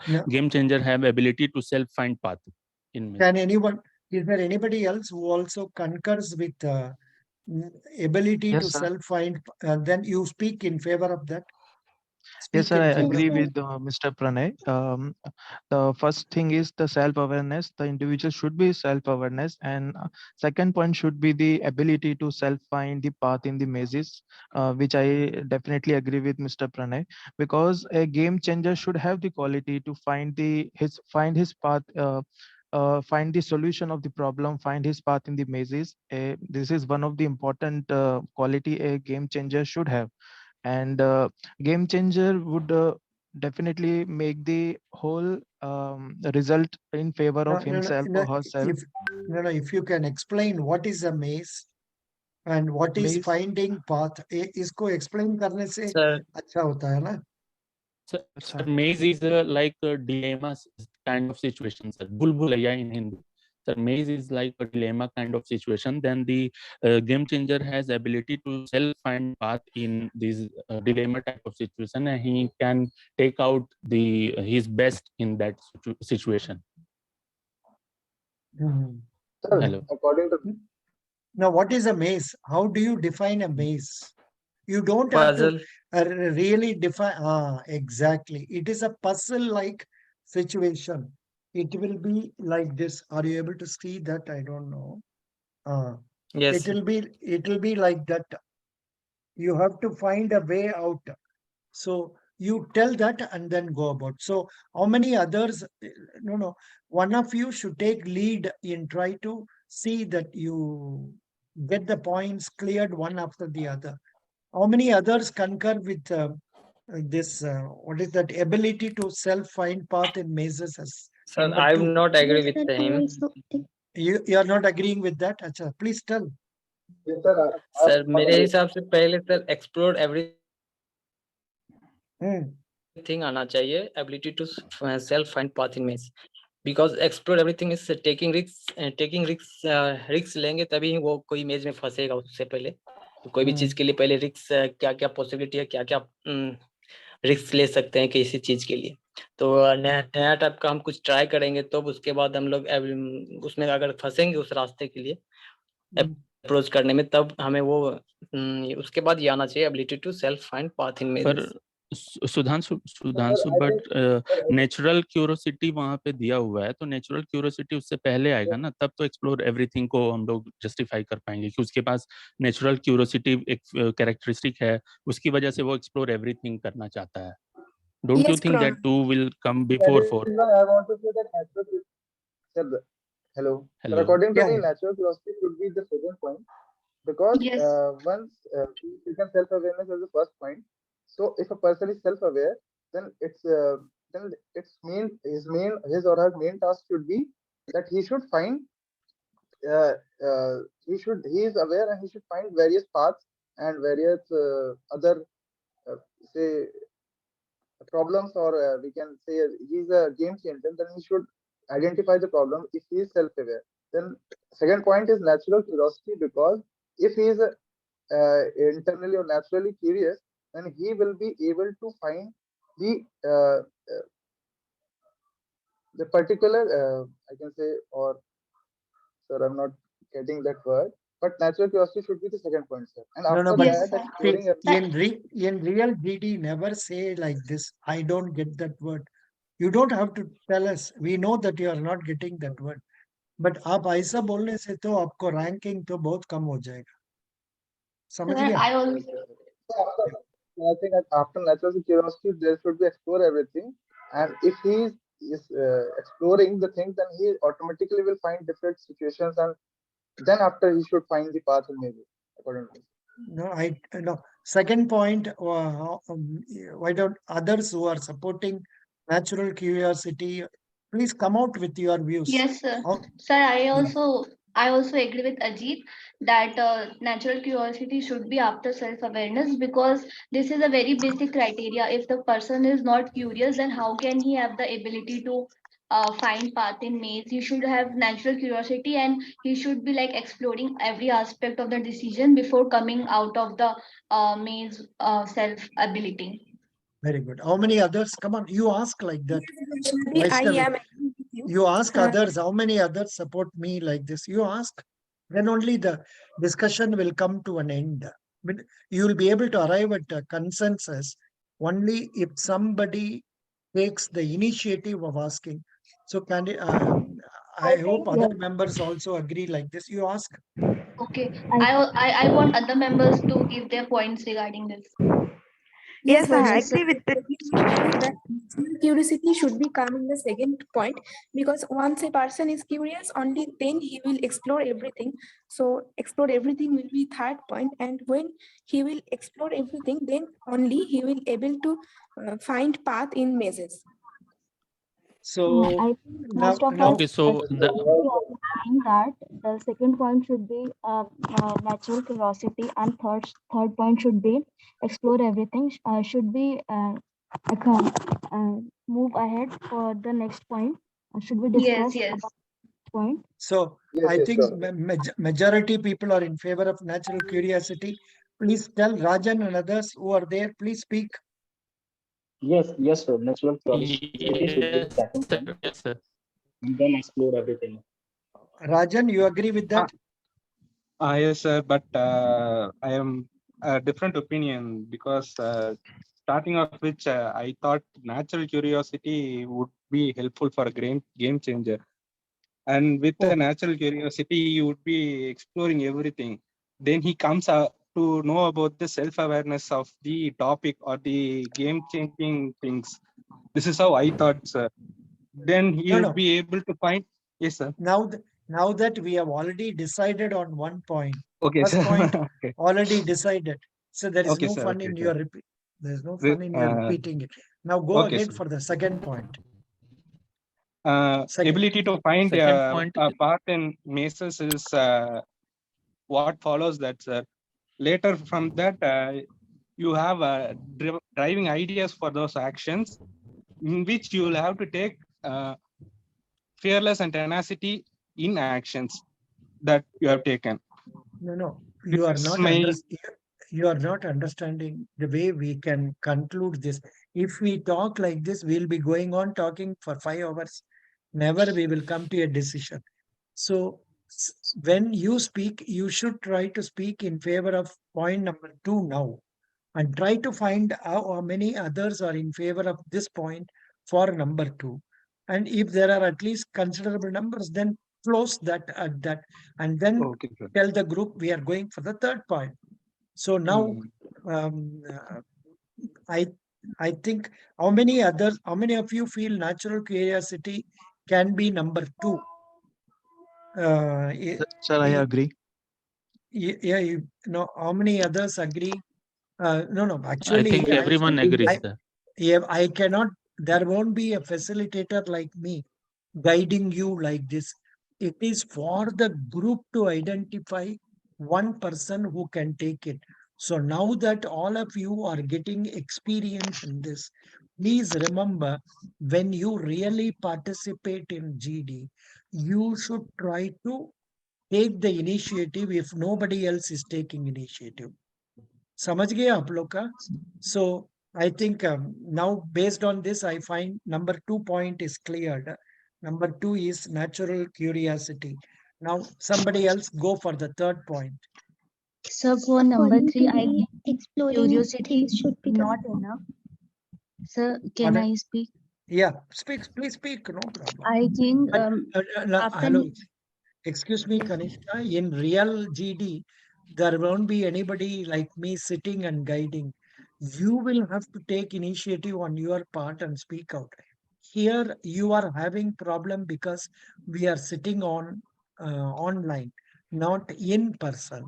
No. game changer have ability to self find path in mazes. Can anyone? Is there anybody else who also concurs with ability Yes, to sir. self find? Then you speak in favor of that. Yes, Speak sir, in I favor Yes, of agree that. sir. with Mr. Pranay. The first thing is the self-awareness. The individual should be self-awareness, and second point should be the ability to self-find the path in the mazes, which I definitely agree with Mr. Pranay, because a game changer should have the quality to find his path. Find the solution of the problem, find his path in the mazes. This is one of the important quality a game changer should have, and game changer would definitely make the whole result in favor No, of no, no, himself no. or herself. If you can explain what is a maze and what is Maze, finding path, इसको explain करने से Sir, अच्छा होता है ना? sir, maze is like a dilemma kind of situation, sir. Bulbulaya in Hindi. So maze is like a dilemma kind of situation. Then the game changer has ability to self find path in this dilemma type of situation, and he can take out his best in that situation. Mhm. Sir, Hello. according to Now, what is a maze? How do you define a maze? You don't have to Puzzle. really define. Exactly. It is a puzzle-like situation. It will be like this. Are you able to see that? I don't know. Yes, It will be like that. You have to find a way out. So you tell that and then go about. So how many others? No. One of you should take lead in try to see that you get the points cleared one after the other. How many others concur with this? What is that ability to self-find path in mazes as sir, number I 2? will not agree Yes, with sir, I him. also You are not agreeing with that? Acha, please tell. yes, sir, sir not मेरे agree. हिसाब से पहले sir explore Hmm. Everything आना चाहिए ability to self find path in maze because explore everything is taking risks लेंगे तभी वो कोई मेज में फंसेगा उससे पहले तो कोई भी चीज के लिए पहले रिक्स क्या क्या पॉसिबिलिटी है क्या क्या रिक्स ले सकते हैं किसी चीज के लिए तो नया टाइप का हम कुछ ट्राई करेंगे तो उसके बाद हम लोग उसमें अगर फंसेंगे उस रास्ते के लिए अप्रोच करने में तब हमें वो उसके बाद ये आना चाहिए ability to self find path in पर mazes Sudhanshu I but think, sir, natural curiosity वहां पे दिया हुआ है, तो नेचुरल क्यूरोसिटी उससे पहले आएगा ना, तब तो एक्सप्लोर एवरीथिंग को हम लोग जस्टिफाई कर पाएंगे कि उसके पास नेचुरल क्यूरोसिटी एक कैरेक्टरिस्टिक है, उसकी वजह से वो एक्सप्लोर एवरीथिंग करना चाहता है. Don't you Yes, think Pran. That 2 will come that before is 4? why I want to say that natural. Sir, hello. Sir, hello. according to Yeah, me, yeah. natural curiosity should be the second point because Yes. once you can self-awareness as the first point. So if a person is self-aware, then it's his or her main task should be that he should find he is aware and he should find various paths and various other say problems, or we can say he's a game changer, then he should identify the problem if he is self-aware. Then second point is natural curiosity, because if he is internally or naturally curious, then he will be able to find the uh, uh, the particular I can say, or sir, I'm not getting that word, but natural curiosity should be the second point, sir. And No, after but Yes, that, sir. see, exploring in real GD, never say like this. I don't get that word. You don't have to tell us. We know that you are not getting that word. But आप ऐसा बोलने से तो आपको ranking तो बहुत कम हो जाएगा. समझ Sir, गया? I also I think that after natural curiosity, there should be explore everything. And if is exploring the thing, then he automatically will find different situations, and then after he should find the path in maybe according to me. No. Second point, why don't others who are supporting natural curiosity, please come out with your views. Yes, sir. How- Sir, I Yeah. also agree with Ajit that natural curiosity should be after self-awareness, because this is a very basic criteria. If the person is not curious, then how can he have the ability to find path in maze? He should have natural curiosity and he should be like exploring every aspect of the decision before coming out of the maze self ability. Very good. How many others? Come on, you ask like that. Vaishnavi, I Vaishnavi, am agree with you. you ask Uh, others, how many others support me like this? You ask, then only the discussion will come to an end. But you will be able to arrive at a consensus only if somebody takes the initiative of asking. So I hope other members also agree like this. You ask. Okay, I I want other members to give their points regarding this. Yes, I Yes, sir. agree with that. That natural curiosity should be come in the second point, because once a person is curious, only then he will explore everything. So explore everything will be third point, and when he will explore everything, then only he will able to find path in mazes. So I think now, most of now, us Okay, so should be agreeing that the second point should be natural curiosity, and third point should be explore everything. Should be move ahead for the next point. Should we Yes, discuss yes. about point. So Yes, I yes, think sure. majority people are in favor of natural curiosity. Please tell Rajan and others who are there, please speak. Yes, yes, sir. Natural curiosity should be the Yes, second sir. point, Yes, sir. and then explore everything. Rajan, you agree with that? Yes, sir, but I am a different opinion because starting of which I thought natural curiosity would be helpful for a game changer. And with the natural curiosity, you would be exploring everything. Then he comes to know about the self-awareness of the topic or the game-changing things. This is how I thought, sir. Then he would be able to find. Yes, sir. Now that we have already decided on one point, Okay, first sir. point Okay. already decided. So there is Okay, no sir. fun Okay, in sir. your repeat. There's no fun in your repeating it. Now go Okay, again sir. for the second point. Ability to find Second point. a path in mazes is what follows that, sir. Later from that, you have driving ideas for those actions in which you will have to take fearless and tenacity in actions that you have taken. No, This you are is not my you are not understanding the way we can conclude this. If we talk like this, we'll be going on talking for 5 hours. Never we will come to a decision. So when you speak, you should try to speak in favor of point number 2 now, and try to find how many others are in favor of this point for number 2. And if there are at least considerable numbers, then close that at that, and then okay, sir. tell the group we are going for the third point. So now, um, uh, I I think how many of you feel natural curiosity can be number 2? Sir, I agree. Yeah, how many others agree? No, I actually, think everyone agrees, I, sir. yeah, I cannot, there won't be a facilitator like me guiding you like this. It is for the group to identify one person who can take it. So now that all of you are getting experience in this, please remember, when you really participate in GD, you should try to take the initiative if nobody else is taking initiative. समझ गए आप लोग का? So I think now based on this, I find number 2 point is cleared. Number 2 is natural curiosity. Now somebody else go for the third point. So for number According 3, to I me, think exploring curiosity things should be the not enough. Sir, can Pardon? I speak? Yeah, please speak, no problem. I think after Hello, excuse me, Kanishka, in real GD, there won't be anybody like me sitting and guiding. You will have to take initiative on your part and speak out. Here you are having problem because we are sitting on online, not in person.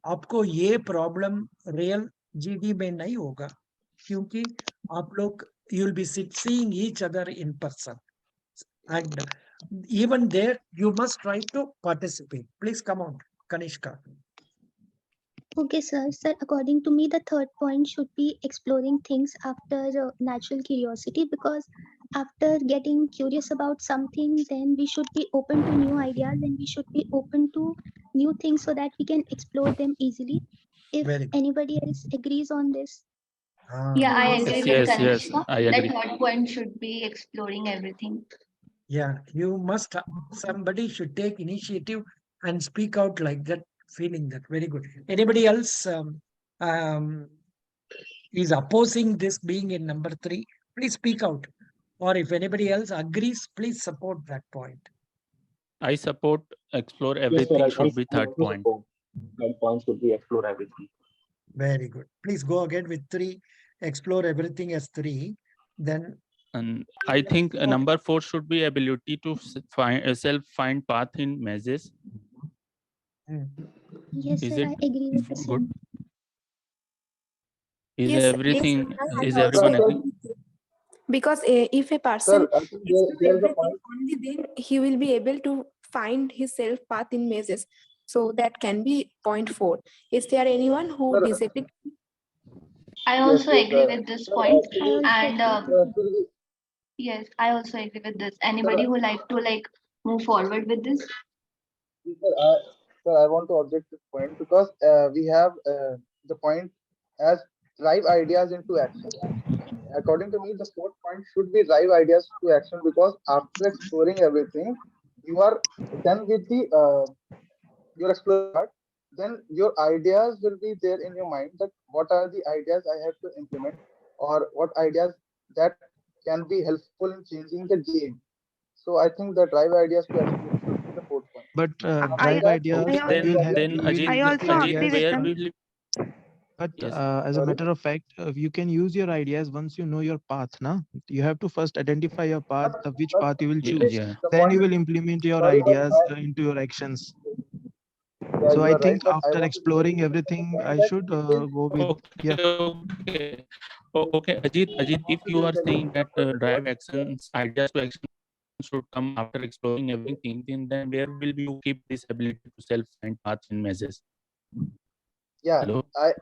आपको ये problem real GD में नहीं होगा, क्योंकि आप लोग you'll be seeing each other in person, and even there you must try to participate. Please come on, Kanishka. Okay, sir. Sir, according to me, the third point should be exploring things after natural curiosity, because after getting curious about something, then we should be open to new ideas and we should be open to new things so that we can explore them easily. If Very good. anybody else agrees on this. Yeah, I Yes, agree sir. with Yes, Kanishka. I The agree. third point should be exploring everything. Yeah, you must, somebody should take initiative and speak out like that, feeling that. Very good. Anybody else um, is opposing this being in number 3? Please speak out. Or if anybody else agrees, please support that point. I support explore Yes, sir. everything I should be third also point. support. Third point should be explore everything. Very good. Please go again with 3. Explore everything as 3. Then And I think number 4 should be ability to find path in mazes. Yes, Is sir. it I agree with the good? same. Is Yes, everything? I Is also everyone agree agree? with you. Because if a person Sir, I think explore there's a everything, point. only then he will be able to find his self path in mazes. So that can be point 4. Is there anyone who Sir, disagree? I yes, also yes. agree with this Sir, point. I also And agree. actually, yes, I also agree with this. Anybody sir, who like to like move forward with this? Sir, I want to object this point because we have the point as drive ideas into action. According to me, the fourth point should be drive ideas to action because after exploring everything, you are done with the your exploring part. Then your ideas will be there in your mind that what are the ideas I have to implement or what ideas that can be helpful in changing the game. So I think the drive ideas to action should be the fourth point. But After drive that, ideas, only Then you will have then you will Ajit, I use also Ajit, agree ideas. with where them. will you? But Yes. as a sorry. matter of fact, you can use your ideas once you know your path. Na, you have to first identify your path, which But path you will Yeah. choose. Yeah. the Then you point, will implement your sorry, but ideas into your actions. yeah, So you I are right. think But I after want to say exploring the everything, point I that should it is go with, yeah. Okay. Okay, Ajit, if you are saying that drive actions, ideas to action should come after exploring everything, then where will you keep this ability to self find paths and measures? yeah. Hello, I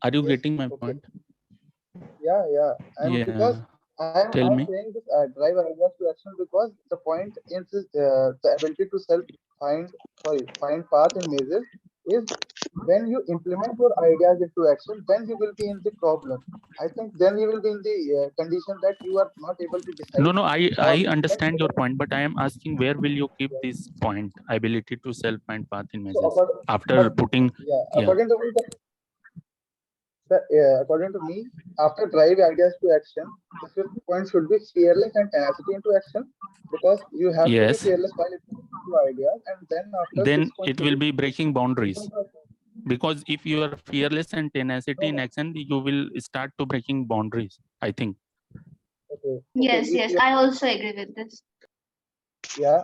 are you yes, getting my okay. point? Yeah. And because Yeah. I'm Tell me. saying this drive ideas to action because the point is the ability to find path and measures is when you implement your ideas into action, then you will be in the problem. I think then you will be in the condition that you are not able to decide No, or I next understand your step. point, but I am asking where will you keep this point, ability to self find path in So, measures but after putting, yeah, yeah. according to me, after drive ideas to action, the fifth point should be fearless and tenacity into action because you have to be Yes. fearless while implementing your ideas, and then after Then sixth point it should will be be breaking boundaries. implement. Because if you are fearless and tenacity in No, action, you will start to breaking boundaries, I think. okay, Yes, if yes, you I also agree with this. yeah,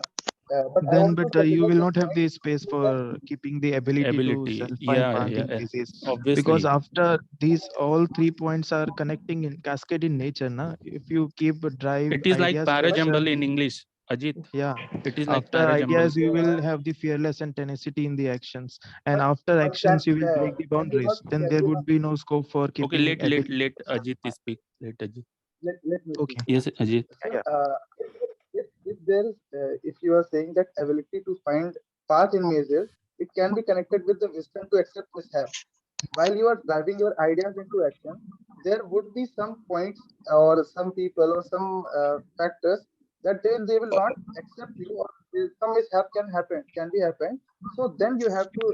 but I Then, want to but you consider will this not have point the space that for keeping the ability to Ability, self-find yeah, path yeah, in yeah. phases. Because Obviously. after these all 3 points are connecting in cascade in nature, na? If you keep drive It is like ideas to parajumble action, in English, Ajit. yeah. It is like After parajumble. ideas, you will have the fearless and tenacity in the actions, and after but actions, you will break the can you not boundaries. Then can there you would not be no scope for Okay, keeping ability let to Ajit self-find. speak. Let Ajit. let me speak. Okay. Yes, Ajit. Sir, Yeah. if there is if you are saying that ability to find path in mazes, it can be connected with the wisdom to accept mishap. While you are driving your ideas into action, there would be some points or some people or some factors that they will not accept you or some mishap can be happen. So then you have to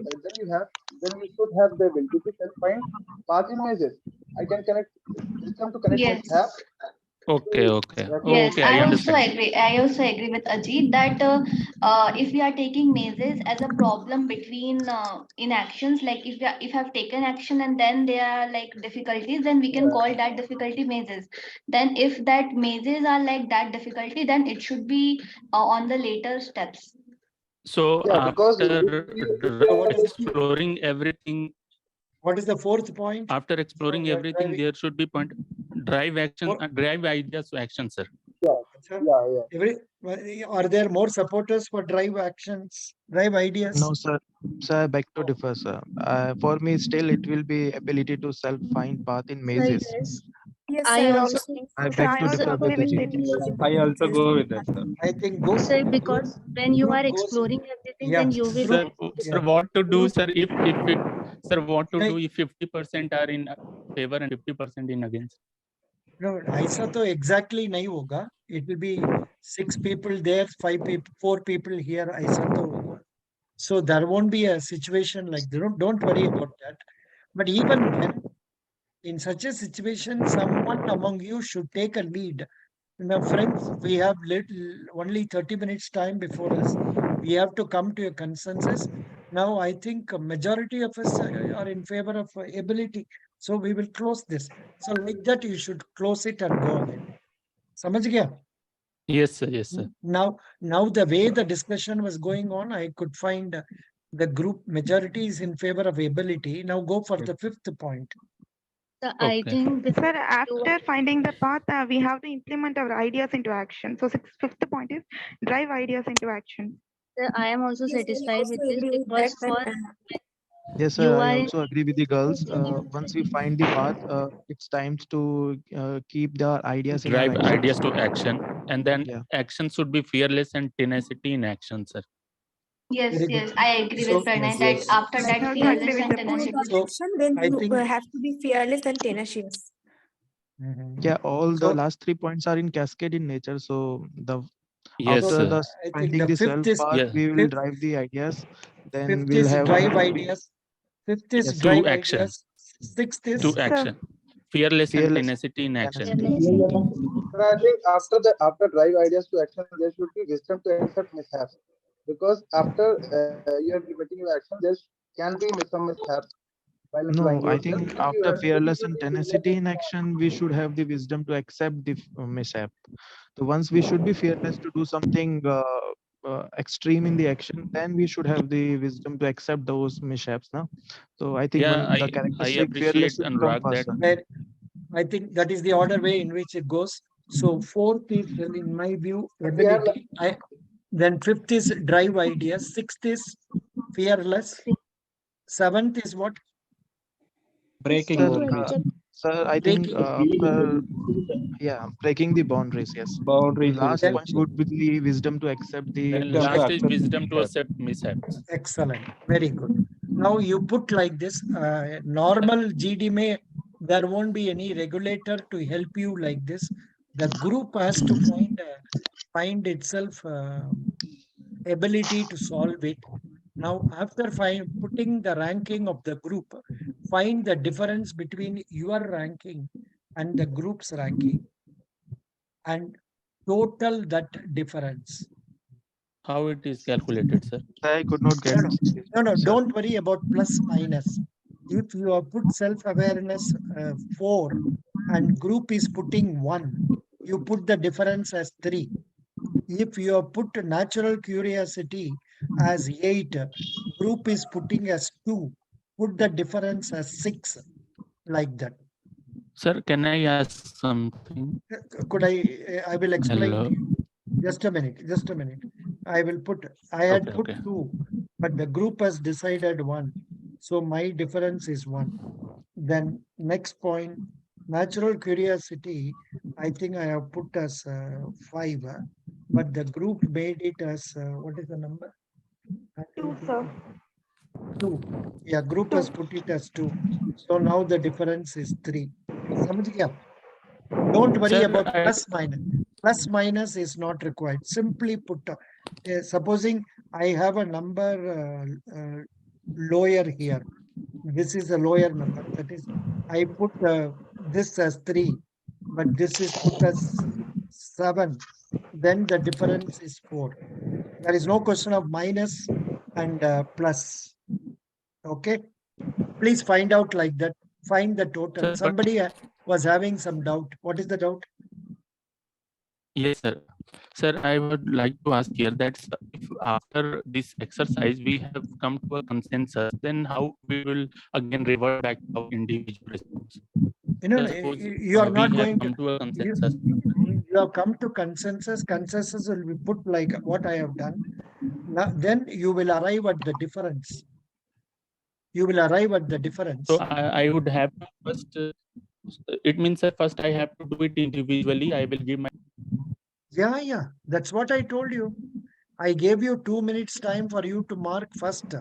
then you should have the ability to self find path in mazes. I can connect wisdom to connect Yes. mishap Okay, to okay. Yes, Okay, I understand. I also agree with Ajit that if we are taking mazes as a problem between inactions, like if I've taken action and then there are like difficulties, then we can call that difficulty mazes. Then if that mazes are like that difficulty, then it should be on the later steps. So yeah, because if you are exploring everything, What is the fourth point? after exploring everything, Driving. there should be point drive action, drive ideas to action, sir. Sir, yeah. are there more supporters for drive actions, drive ideas? No, sir. Sir, I beg to differ, sir. For me, still, it will be ability to self-find path in Sorry mazes. guys, Yes, I sir. also Also, I So beg I to also so, differ with agree the with GD. it. I also go with that, sir. I think so because when you are exploring everything, yeah. then you will Sir, have sir, what to do, sir? Sir, what to do if 50% are in favor and 50% in against? No, ऐसा तो exactly नहीं होगा. It will be 6 people there, 5 people, 4 people here. ऐसा तो होगा. So there won't be a situation like that. Don't worry about that. But even then, in such a situation, someone among you should take a lead. Now, friends, we have only 30 minutes time before us. We have to come to a consensus. Now, I think a majority of us are in favor of ability. So we will close this. So like that, you should close it and go ahead. समझ गया? Yes, sir. Yes, sir. Now the way the discussion was going on, I could find the group majority is in favor of ability. Now go for the fifth point. So I Okay. think with Sir, you after finding the path, we have to implement our ideas into action. So fifth point is drive ideas into action. I am also yes, I satisfied also with this agree with that. because for Yes, sir. You I are in also agree with the girls. Once we find the path, it's time to keep the ideas in our Drive ideas actions. to action, and then Yeah. action should be fearless and tenacity in action, sir. Yes, Very good. yes, I agree So with Pranay yes, that yes. after I that have to agree fearless with and the point tenacity. of So action. Then I you think have to be fearless and tenacious. Mhm. Yeah, all the So last 3 points are in cascade in nature. So the Yes, so after sir. the I think finding the the fifth self is path, Yeah, we will fifth drive the ideas. Then fifth we'll is have drive ideas. Fifth is yes, sir. drive to action, ideas. Sixth to is Yes, So, action. Fearless and fearless tenacity in action. tenacity. But I think after drive ideas to action, there should be wisdom to accept mishaps, because after you're implementing your action, there can be some mishaps while applying. No, You I just think you have after to fearless be and fearless tenacity in action, we should have the wisdom to accept the mishap. So once we should be fearless to do something extreme in the action, then we should have the wisdom to accept those mishaps. Now, so I think Yeah, one the I characteristic fearless appreciate should come Anurag first, that. sir. where I think that is the order way in which it goes. So fourth is, well, in my view, but we have ability. Then fifth is drive ideas. Sixth is fearless. Seventh is what? breaking Sir, wisdom to boundaries, accept. sir, I think Breaking. after yeah, breaking the boundaries. Yes, the boundaries is last Then point also would be the wisdom to accept the Then wisdom to last mishaps. is accept wisdom to mishaps. accept mishaps. excellent. Very good. Now you put like this. Normal GD may there won't be any regulator to help you like this. The group has to find itself ability to solve it. Now, after putting the ranking of the group, find the difference between your ranking and the group's ranking and total that difference. How it is calculated, sir? I could not No, get no, this, no, no. sir. Don't worry about plus minus. If you have put self-awareness 4 and group is putting 1, you put the difference as 3. If you have put natural curiosity as 8, group is putting as 2, put the difference as 6, like that. Sir, can I ask something? Could I will explain Hello. to you. Just a minute, just a minute. I will put, I Okay, had put okay. 2, but the group has decided 1. So my difference is 1. Then next point, natural curiosity, I think I have put as 5, but the group made it as, what is the number? two, sir. 2. Yeah, group has Two. put it as 2. So now the difference is 3. समझ गया? Don't worry Sir, about plus minus. Plus minus is not required. Simply put, supposing I have a number lower here. This is a lower number. That is, I put this as 3, but this is put as 7. Then the difference is 4. There is no question of minus and plus. Okay. Please find out like that. Find the total. sir, but Somebody was having some doubt. What is the doubt? yes, sir. Sir, I would like to ask here that if after this exercise we have come to a consensus, then how we will again revert back to our individual response? No, no, Suppose you are we not have going to. come to a You, consensus. you have come to consensus. Consensus will be put like what I have done. Now, then you will arrive at the difference. You will arrive at the difference. So I would have to first. It means that first I have to do it individually. I will give my. Yeah, yeah. That's what I told you. I gave you 2 minutes time for you to mark first.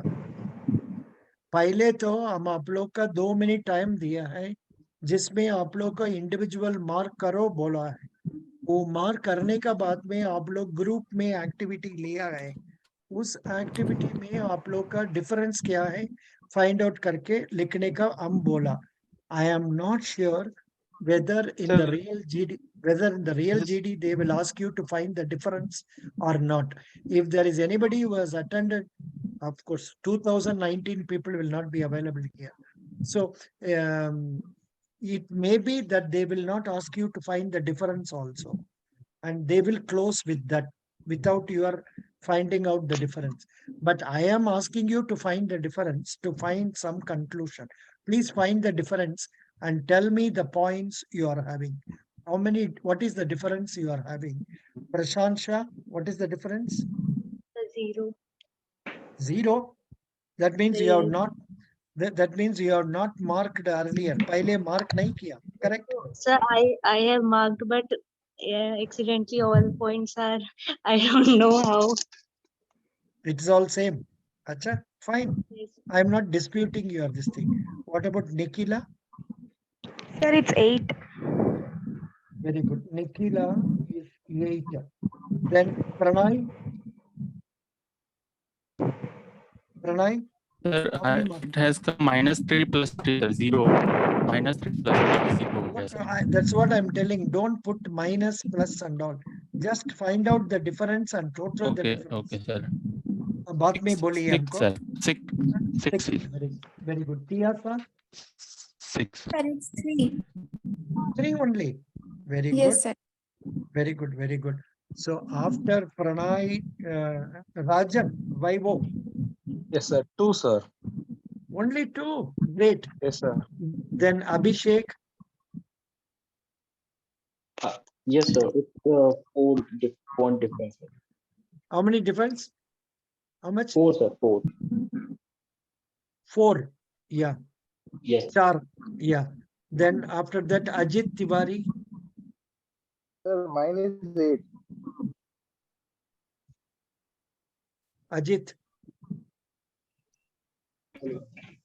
पहले तो हम आप लोग का 2 minute time दिया है जिसमें आप लोग का इंडिविजुअल मार्क करो बोला है वो मार्क करने का बाद में आप लोग ग्रुप में एक्टिविटी लिया है उस एक्टिविटी में आप लोग का डिफरेंस क्या है फाइंड आउट करके लिखने का हम बोला I am not sure whether in the Sir, real GD, whether in the real yes, GD they will ask you to find the difference or not. If there is anybody who has attended, of course 2019 people will not be available here, so um, it may be that they will not ask you to find the difference also, and they will close with that without your finding out the difference. But I am asking you to find the difference, to find some conclusion. Please find the difference and tell me the points you are having. How many, what is the difference you are having? Prashansha, what is the difference? 0. 0. That means you have Zero. not That means you have not marked earlier. Pehle mark nahi kiya. Correct? Sir, I have marked, but accidentally all points are, I don't know how. It's all same. Acha, fine. Yes. I'm not disputing your this thing. What about Nikila? Sir, it's 8. Very good. Nikila is 8. Then Pranay? Pranay? Sir, How many marks? it has come -3 plus 3, sir, 0. -3 plus 3 is 0. Yes, sir. That's what I'm telling. Don't put minus, plus and all. Just find out the difference and total the Okay, difference. okay, sir. बात में बोलिए 6, हमको. sir. 6. 6. Very good. Tia sir? 6. Sir, it's 3. 3 only. Very good. Yes, sir. Very good. Very good. So after Pranay, Rajan, Vaibhav, Yes, sir. 2, sir. only 2. Great. Yes, sir. Then Abhishek, Yes, sir. It's 4 difference. Sir. how many difference? How much? 4, sir. 4. 4. Yeah. Yes. 4. Yeah. Then after that, Ajit Tiwari, Sir, mine is 8. Ajit.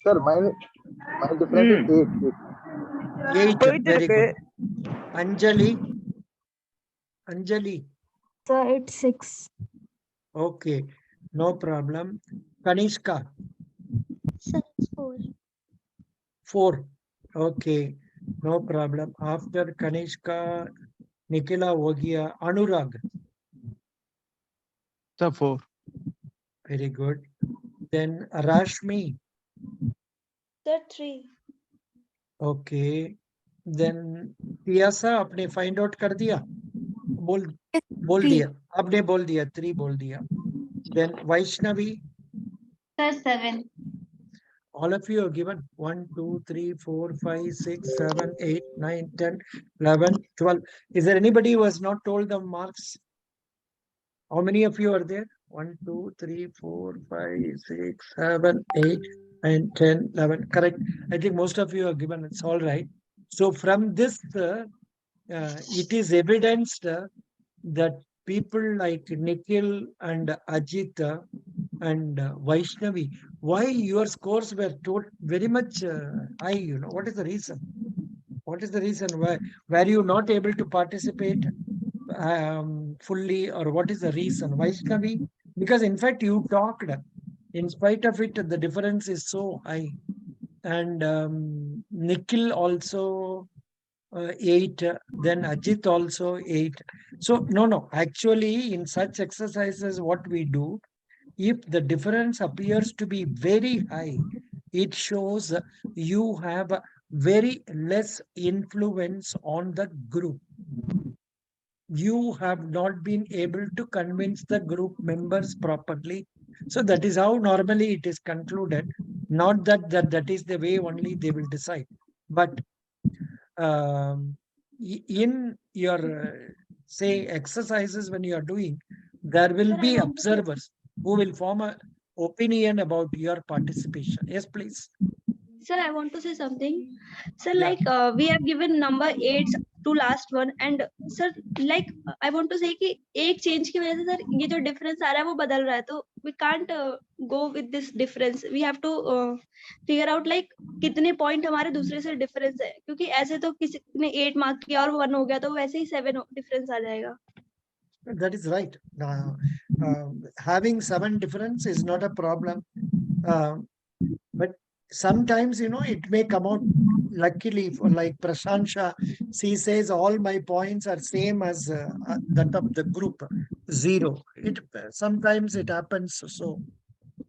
Sir, my difference is 8. 8. Very good. Anjali. Anjali. Sir, it's 6. Okay. No problem. Kanishka. Sir, it's 4. 4. Okay. No problem. After Kanishka, Nikila Vogia, Anurag. Sir, 4. Very good. Then Rashmi. Sir, 3. Okay. Then Piyasa आपने find out कर दिया. बोल 3. दिया. आपने बोल दिया. 3 बोल दिया. Then Vaishnavi. Sir, 7. All of you are given 1, 2, 3, 4, 5, 6, 7, 8, 9, 10, 11, 12. Is there anybody who has not told the marks? How many of you are there? 1, 2, 3, 4, 5, 6, 7, 8, 9, 10, 11. Correct. I think most of you are given. It's all right. So from this, it is evidenced that people like Nikhil and Ajit and Vaishnavi, why your scores were very much high, you know, what is the reason? What is the reason why were you not able to participate fully, or what is the reason? Vaishnavi, because in fact you talked, in spite of it, the difference is so high. And Nikhil also 8, then Ajit also 8. So no, actually in such exercises, what we do, if the difference appears to be very high, it shows you have very less influence on the group. You have not been able to convince the group members properly. So that is how normally it is concluded. Not that is the way only they will decide. But in your say exercises when you are doing, there will be observers who will form an opinion about your participation. Yes, please. Sir, I want to say something. Sir, Yeah. like we have given number 8 to last one, and sir, like I want to say कि एक change की वजह से sir ये जो difference आ रहा है वो बदल रहा है, तो we can't go with this difference. We have to figure out like कितने point हमारे दूसरे से difference है, क्योंकि ऐसे तो किसी ने 8 mark किया और 1 हो गया तो वैसे ही 7 difference आ जाएगा. That is right. Having 7 difference is not a problem. But sometimes, you know, it may come out luckily for like Prashansha. She says all my points are same as that of the group, 0. Sometimes it happens so.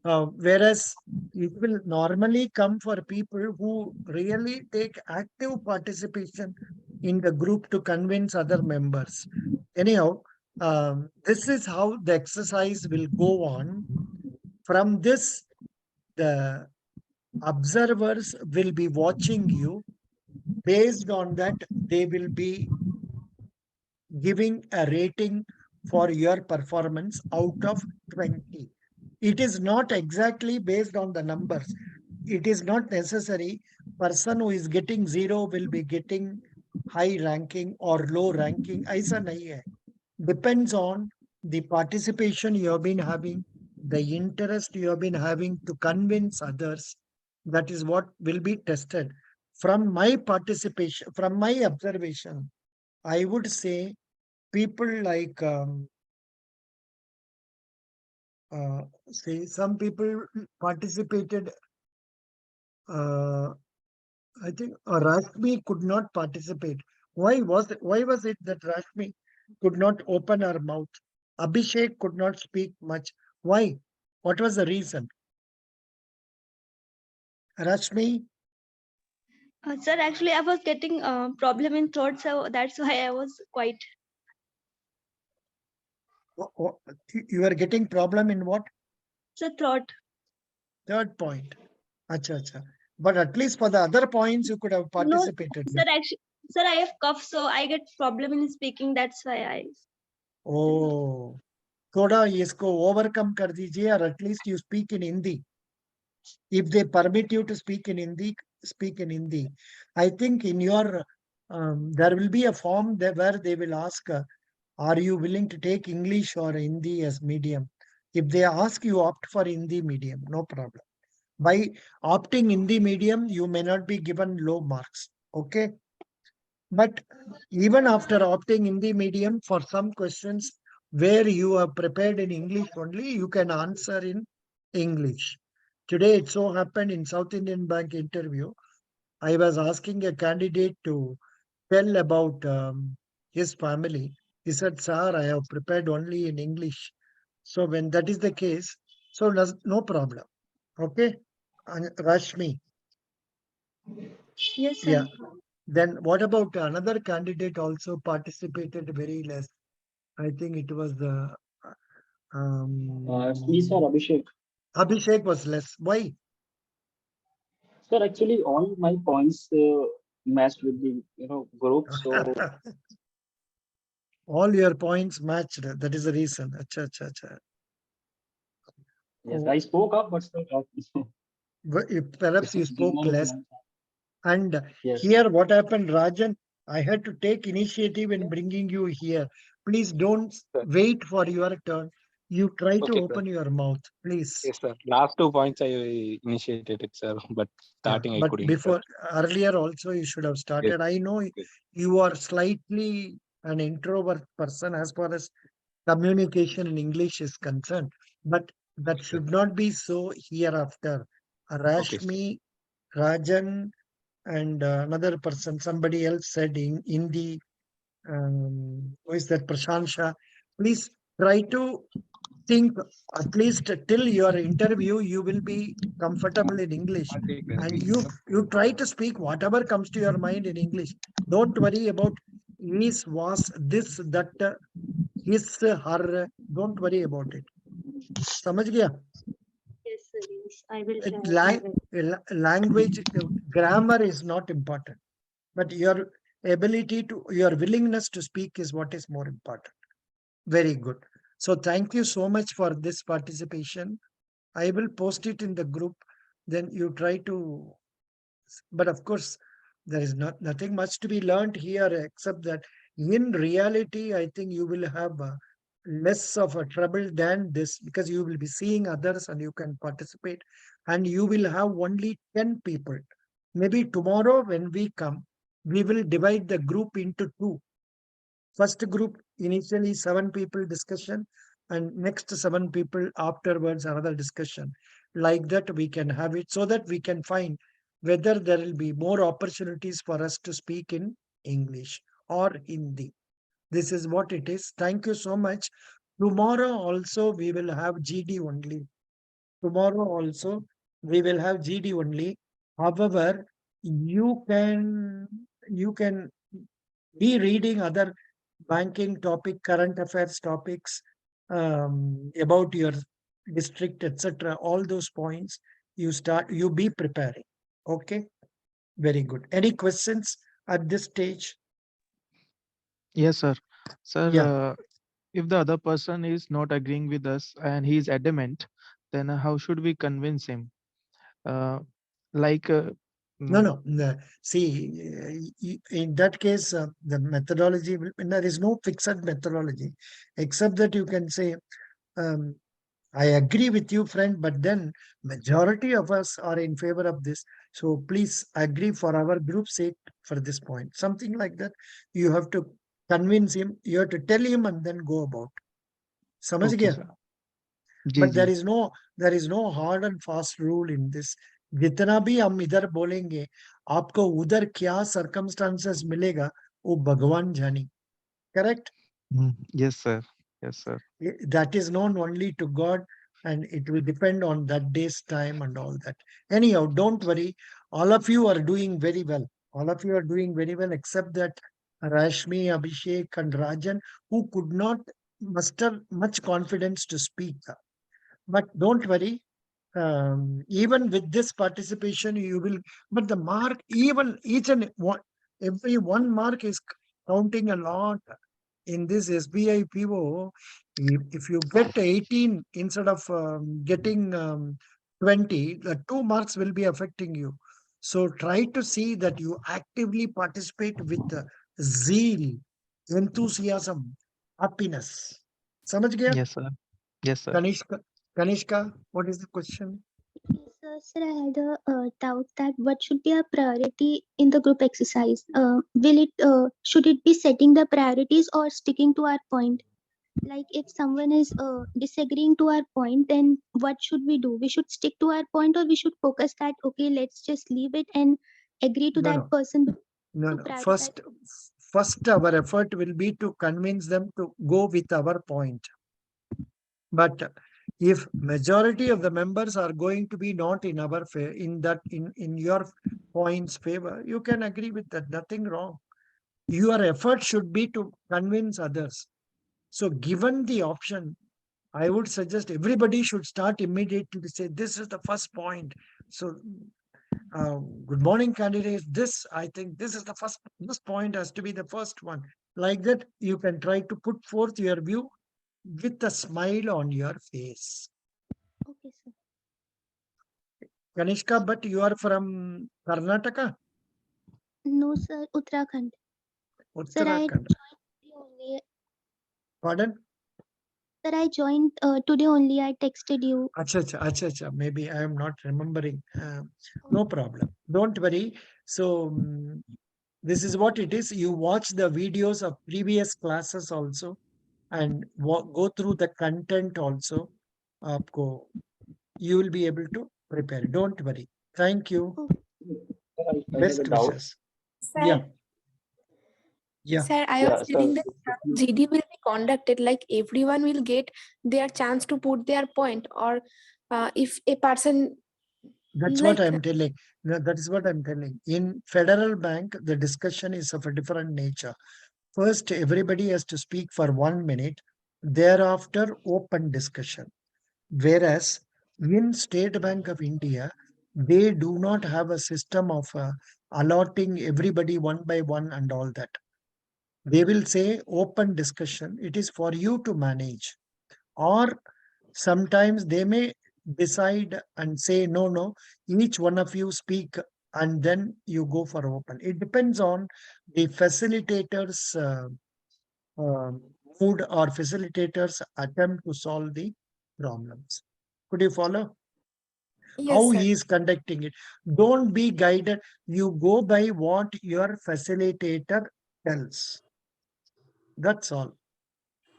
Whereas it will normally come for people who really take active participation in the group to convince other members. Anyhow, this is how the exercise will go on. From this, the observers will be watching you. Based on that, they will be giving a rating for your performance out of 20. It is not exactly based on the numbers. it is not necessary person who is getting 0 will be getting high ranking or low ranking. ऐसा नहीं है. Depends on the participation you have been having, the interest you have been having to convince others. That is what will be tested. From my participation, from my observation, I would say people like say some people participated. I think Rashmi could not participate. Why was it that Rashmi could not open her mouth? Abhishek could not speak much. Why? What was the reason? Rashmi, Sir, actually, I was getting problem in throat, so that's why I was quite. you are getting problem in what? Sir, throat. Third point. Acha, acha. But at least for the other points, you could have No, participated. sir, actually, sir, I have cough, so I get problem in speaking. That's why I. Oh, थोड़ा इसको overcome कर दीजिए, or at least you speak in Hindi. If they permit you to speak in Hindi, speak in Hindi. I think in your there will be a form there where they will ask, are you willing to take English or Hindi as medium? If they ask you, opt for Hindi medium, no problem. By opting Hindi medium, you may not be given low marks. Okay. But even after opting Hindi medium, for some questions where you are prepared in English only, you can answer in English. Today, it so happened in South Indian Bank interview, I was asking a candidate to tell about his family. He said, "Sir, I have prepared only in English." So when that is the case, so no problem. Okay, and Rashmi. Yes, sir. Yeah. Then what about another candidate also participated very less? I think it was the Me, sir, Abhishek. Abhishek was less. Why? Sir, actually, all my points matched with the group. So All your points matched. That is the reason. Acha, acha, acha. yes, Oh, I spoke up, but sir, perhaps you did spoke not. less. And Yes. here, what happened, Rajan? I had to take initiative in bringing you here. Please don't Sir. wait for your turn. You try to Okay, sir. open your mouth, please. Yes, sir. Last 2 points I initiated it, sir, but Yeah, starting I but couldn't, sir. before earlier also you should have Yes. started. I know Yes. you are slightly an introvert person as far as communication in English is concerned, but that Okay, sir. should not be so hereafter. Okay, sir. Rashmi, Rajan, and another person, somebody else said in Hindi, who is that, Prashansha? Please try to think at least till your interview, you will be comfortable in English. I'll take rest, And sir. you try to speak whatever comes to your mind in English. Don't worry about is, was, this, that, his, her. Don't worry about it. समझ गया? Yes, sir. Yes, I will It try my best. language, grammar is not important, but your ability to, your willingness to speak is what is more important. Very good. So thank you so much for this participation. I will post it in the group. Then you try to, but of course, there is nothing much to be learned here except that in reality, I think you will have less of a trouble than this because you will be seeing others and you can participate and you will have only 10 people. Maybe tomorrow when we come, we will divide the group into two. First group, initially 7 people discussion, and next 7 people afterwards another discussion. Like that, we can have it so that we can find whether there will be more opportunities for us to speak in English or Hindi. This is what it is. Thank you so much. Tomorrow also we will have GD only. Tomorrow also we will have GD only. However, you can be reading other banking topic, current affairs topics, about your district, etc. All those points you be preparing. Okay, very good. Any questions at this stage? Yes, sir. Sir, Yeah. if the other person is not agreeing with us and he is adamant, then how should we convince him? Uh, Like, No. See, in that case, the methodology, there is no fixed methodology, except that you can say, um, I agree with you, friend, but then majority of us are in favor of this. So please agree for our group's sake for this point. Something like that. You have to convince him. You have to tell him and then go about. समझ okay, गया? sir. Ji But ji there is no hard and fast rule in this. जितना भी हम इधर बोलेंगे, आपको उधर क्या circumstances मिलेगा, वो भगवान जाने. Correct? yes sir, yes sir. That is known only to God, and it will depend on that day's time and all that. Anyhow, don't worry. All of you are doing very well. All of you are doing very well, except that Rashmi, Abhishek, and Rajan, who could not muster much confidence to speak. But don't worry. Even with this participation, you will. But the mark, even each and one, every one mark is counting a lot in this Sb.I.P.O. If you get 18 instead of getting 20, the 2 marks will be affecting you. So try to see that you actively participate with zeal, enthusiasm, happiness. समझ गया? Yes sir, yes sir. Kanishka, what is the question? Yes, sir, I had a doubt that what should be our priority in the group exercise? Should it be setting the priorities or sticking to our point? Like if someone is disagreeing to our point, then what should we do? We should stick to our point, or we should focus that okay, let's just leave it and agree to No, that no, person no, to no. prioritize. First, our effort will be to convince them to go with our point. But if majority of the members are going to be not in our favor, in your point's favor, you can agree with that. Nothing wrong. Your effort should be to convince others. So given the option, I would suggest everybody should start immediately to say, this is the first point. So good morning, candidates. I think this is the first, this point has to be the first one. Like that, you can try to put forth your view with a smile on your face. Okay, sir. Kanishka, but you are from Karnataka? No, sir, Uttarakhand. Sir, I Uttarakhand. joined only. Pardon? Sir, I joined today only. I texted you. Acha. Maybe I am not remembering. No problem. Don't worry. So this is what it is. You watch the videos of previous classes also and go through the content also. Aapko, you will be able to prepare. Don't worry. Thank you. I have a Best doubt. wishes. Sir, Yeah. sir, I Yeah, was sir. telling that GD will be conducted like everyone will get their chance to put their point, or if a person That's what like I'm telling. No, that is what I'm telling. In Federal Bank, the discussion is of a different nature. First, everybody has to speak for 1 minute. Thereafter, open discussion. Whereas in State Bank of India, they do not have a system of allotting everybody one by one and all that. They will say open discussion. It is for you to manage. Or sometimes they may decide and say, no, each one of you speak and then you go for open. It depends on the facilitator's mood or facilitators attempt to solve the problems. Could you follow? yes, How sir. he is conducting it. Don't be guided. You go by what your facilitator tells. That's all.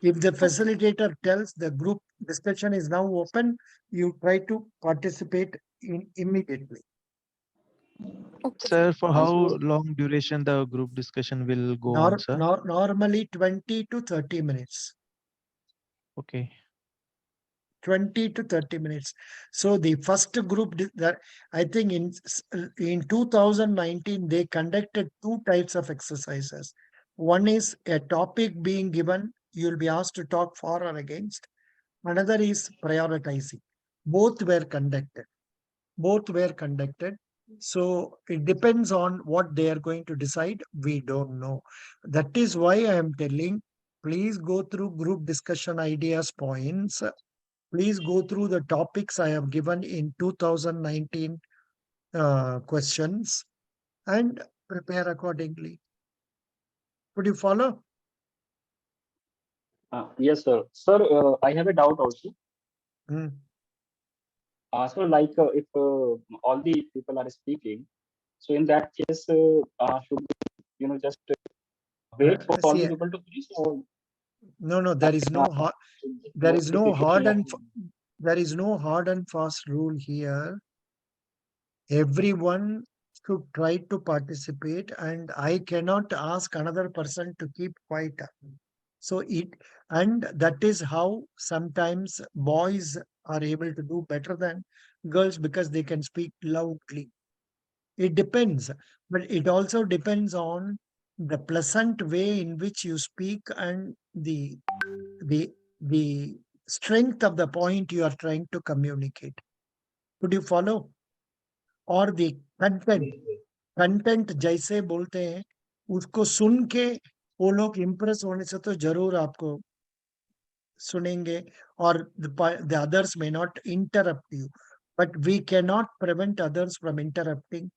If the facilitator tells the group discussion is now open, you try to participate in immediately. Okay, sir. Sir, for how Also, long duration the group discussion will go on, sir? Normally 20 to 30 minutes. Okay. 20 to 30 minutes. So the first group that I think in 2019 they conducted two types of exercises. One is a topic being given, you'll be asked to talk for or against. Another is prioritizing. Both were conducted. Both were conducted. So it depends on what they are going to decide. We don't know. That is why I am telling, please go through group discussion ideas points. Please go through the topics I have given in 2019 questions and prepare accordingly. Would you follow? Yes, sir. Sir, I have a doubt also. Hmm. So, like, if all the people are speaking, so in that case, should we, just wait for all See, the people to finish, or no, there is no there is no hard and and there is no hard and fast rule here. Everyone should try to participate, and I cannot ask another person to keep quiet. So and that is how sometimes boys are able to do better than girls because they can speak loudly. It depends, but it also depends on the pleasant way in which you speak and the the strength of the point you are trying to communicate. Could you follow? और the content जैसे बोलते हैं उसको सुन के वो लोग impress होने से तो जरूर आपको सुनेंगे और the others may not interrupt you, but we cannot prevent others from interrupting.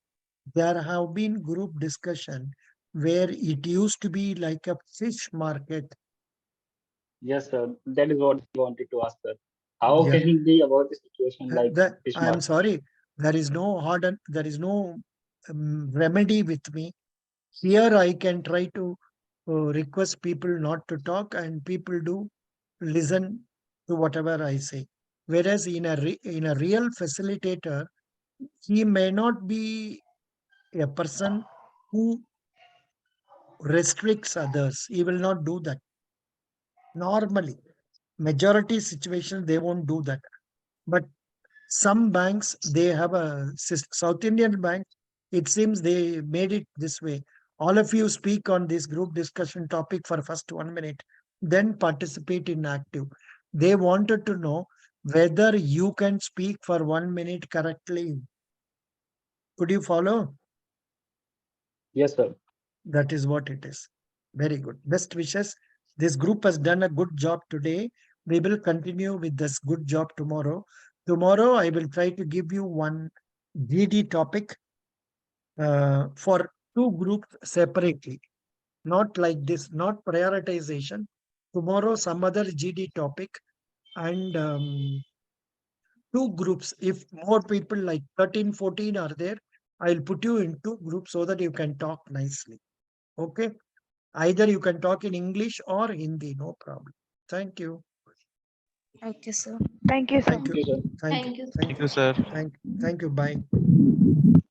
There have been group discussion where it used to be like a fish market. yes, sir, that is what I wanted to ask, sir. How Yeah. can we avoid the situation like fish I'm market? sorry, there is no there is no remedy with me. Here I can try to request people not to talk, and people do listen to whatever I say. Whereas in in a real facilitator, he may not be a person who restricts others. He will not do that. Normally, majority situations they won't do that. But some banks they have a South Indian bank. It seems they made it this way. All of you speak on this group discussion topic for first 1 minute, then participate in active. They wanted to know whether you can speak for 1 minute correctly. Could you follow? Yes, sir. That is what it is. Very good. Best wishes. This group has done a good job today. We will continue with this good job tomorrow. Tomorrow, I will try to give you one GD topic for two groups separately. Not like this, not prioritization. Tomorrow, some other GD topic and two groups. If more people like 13, 14 are there, I'll put you in two groups so that you can talk nicely. Okay? Either you can talk in English or Hindi, no problem. Thank you. Okay, sir. Thank you, sir. Thank you. Thank you, sir. Thank you. Thank you. Thank Thank you. you, sir. Thank you. Bye.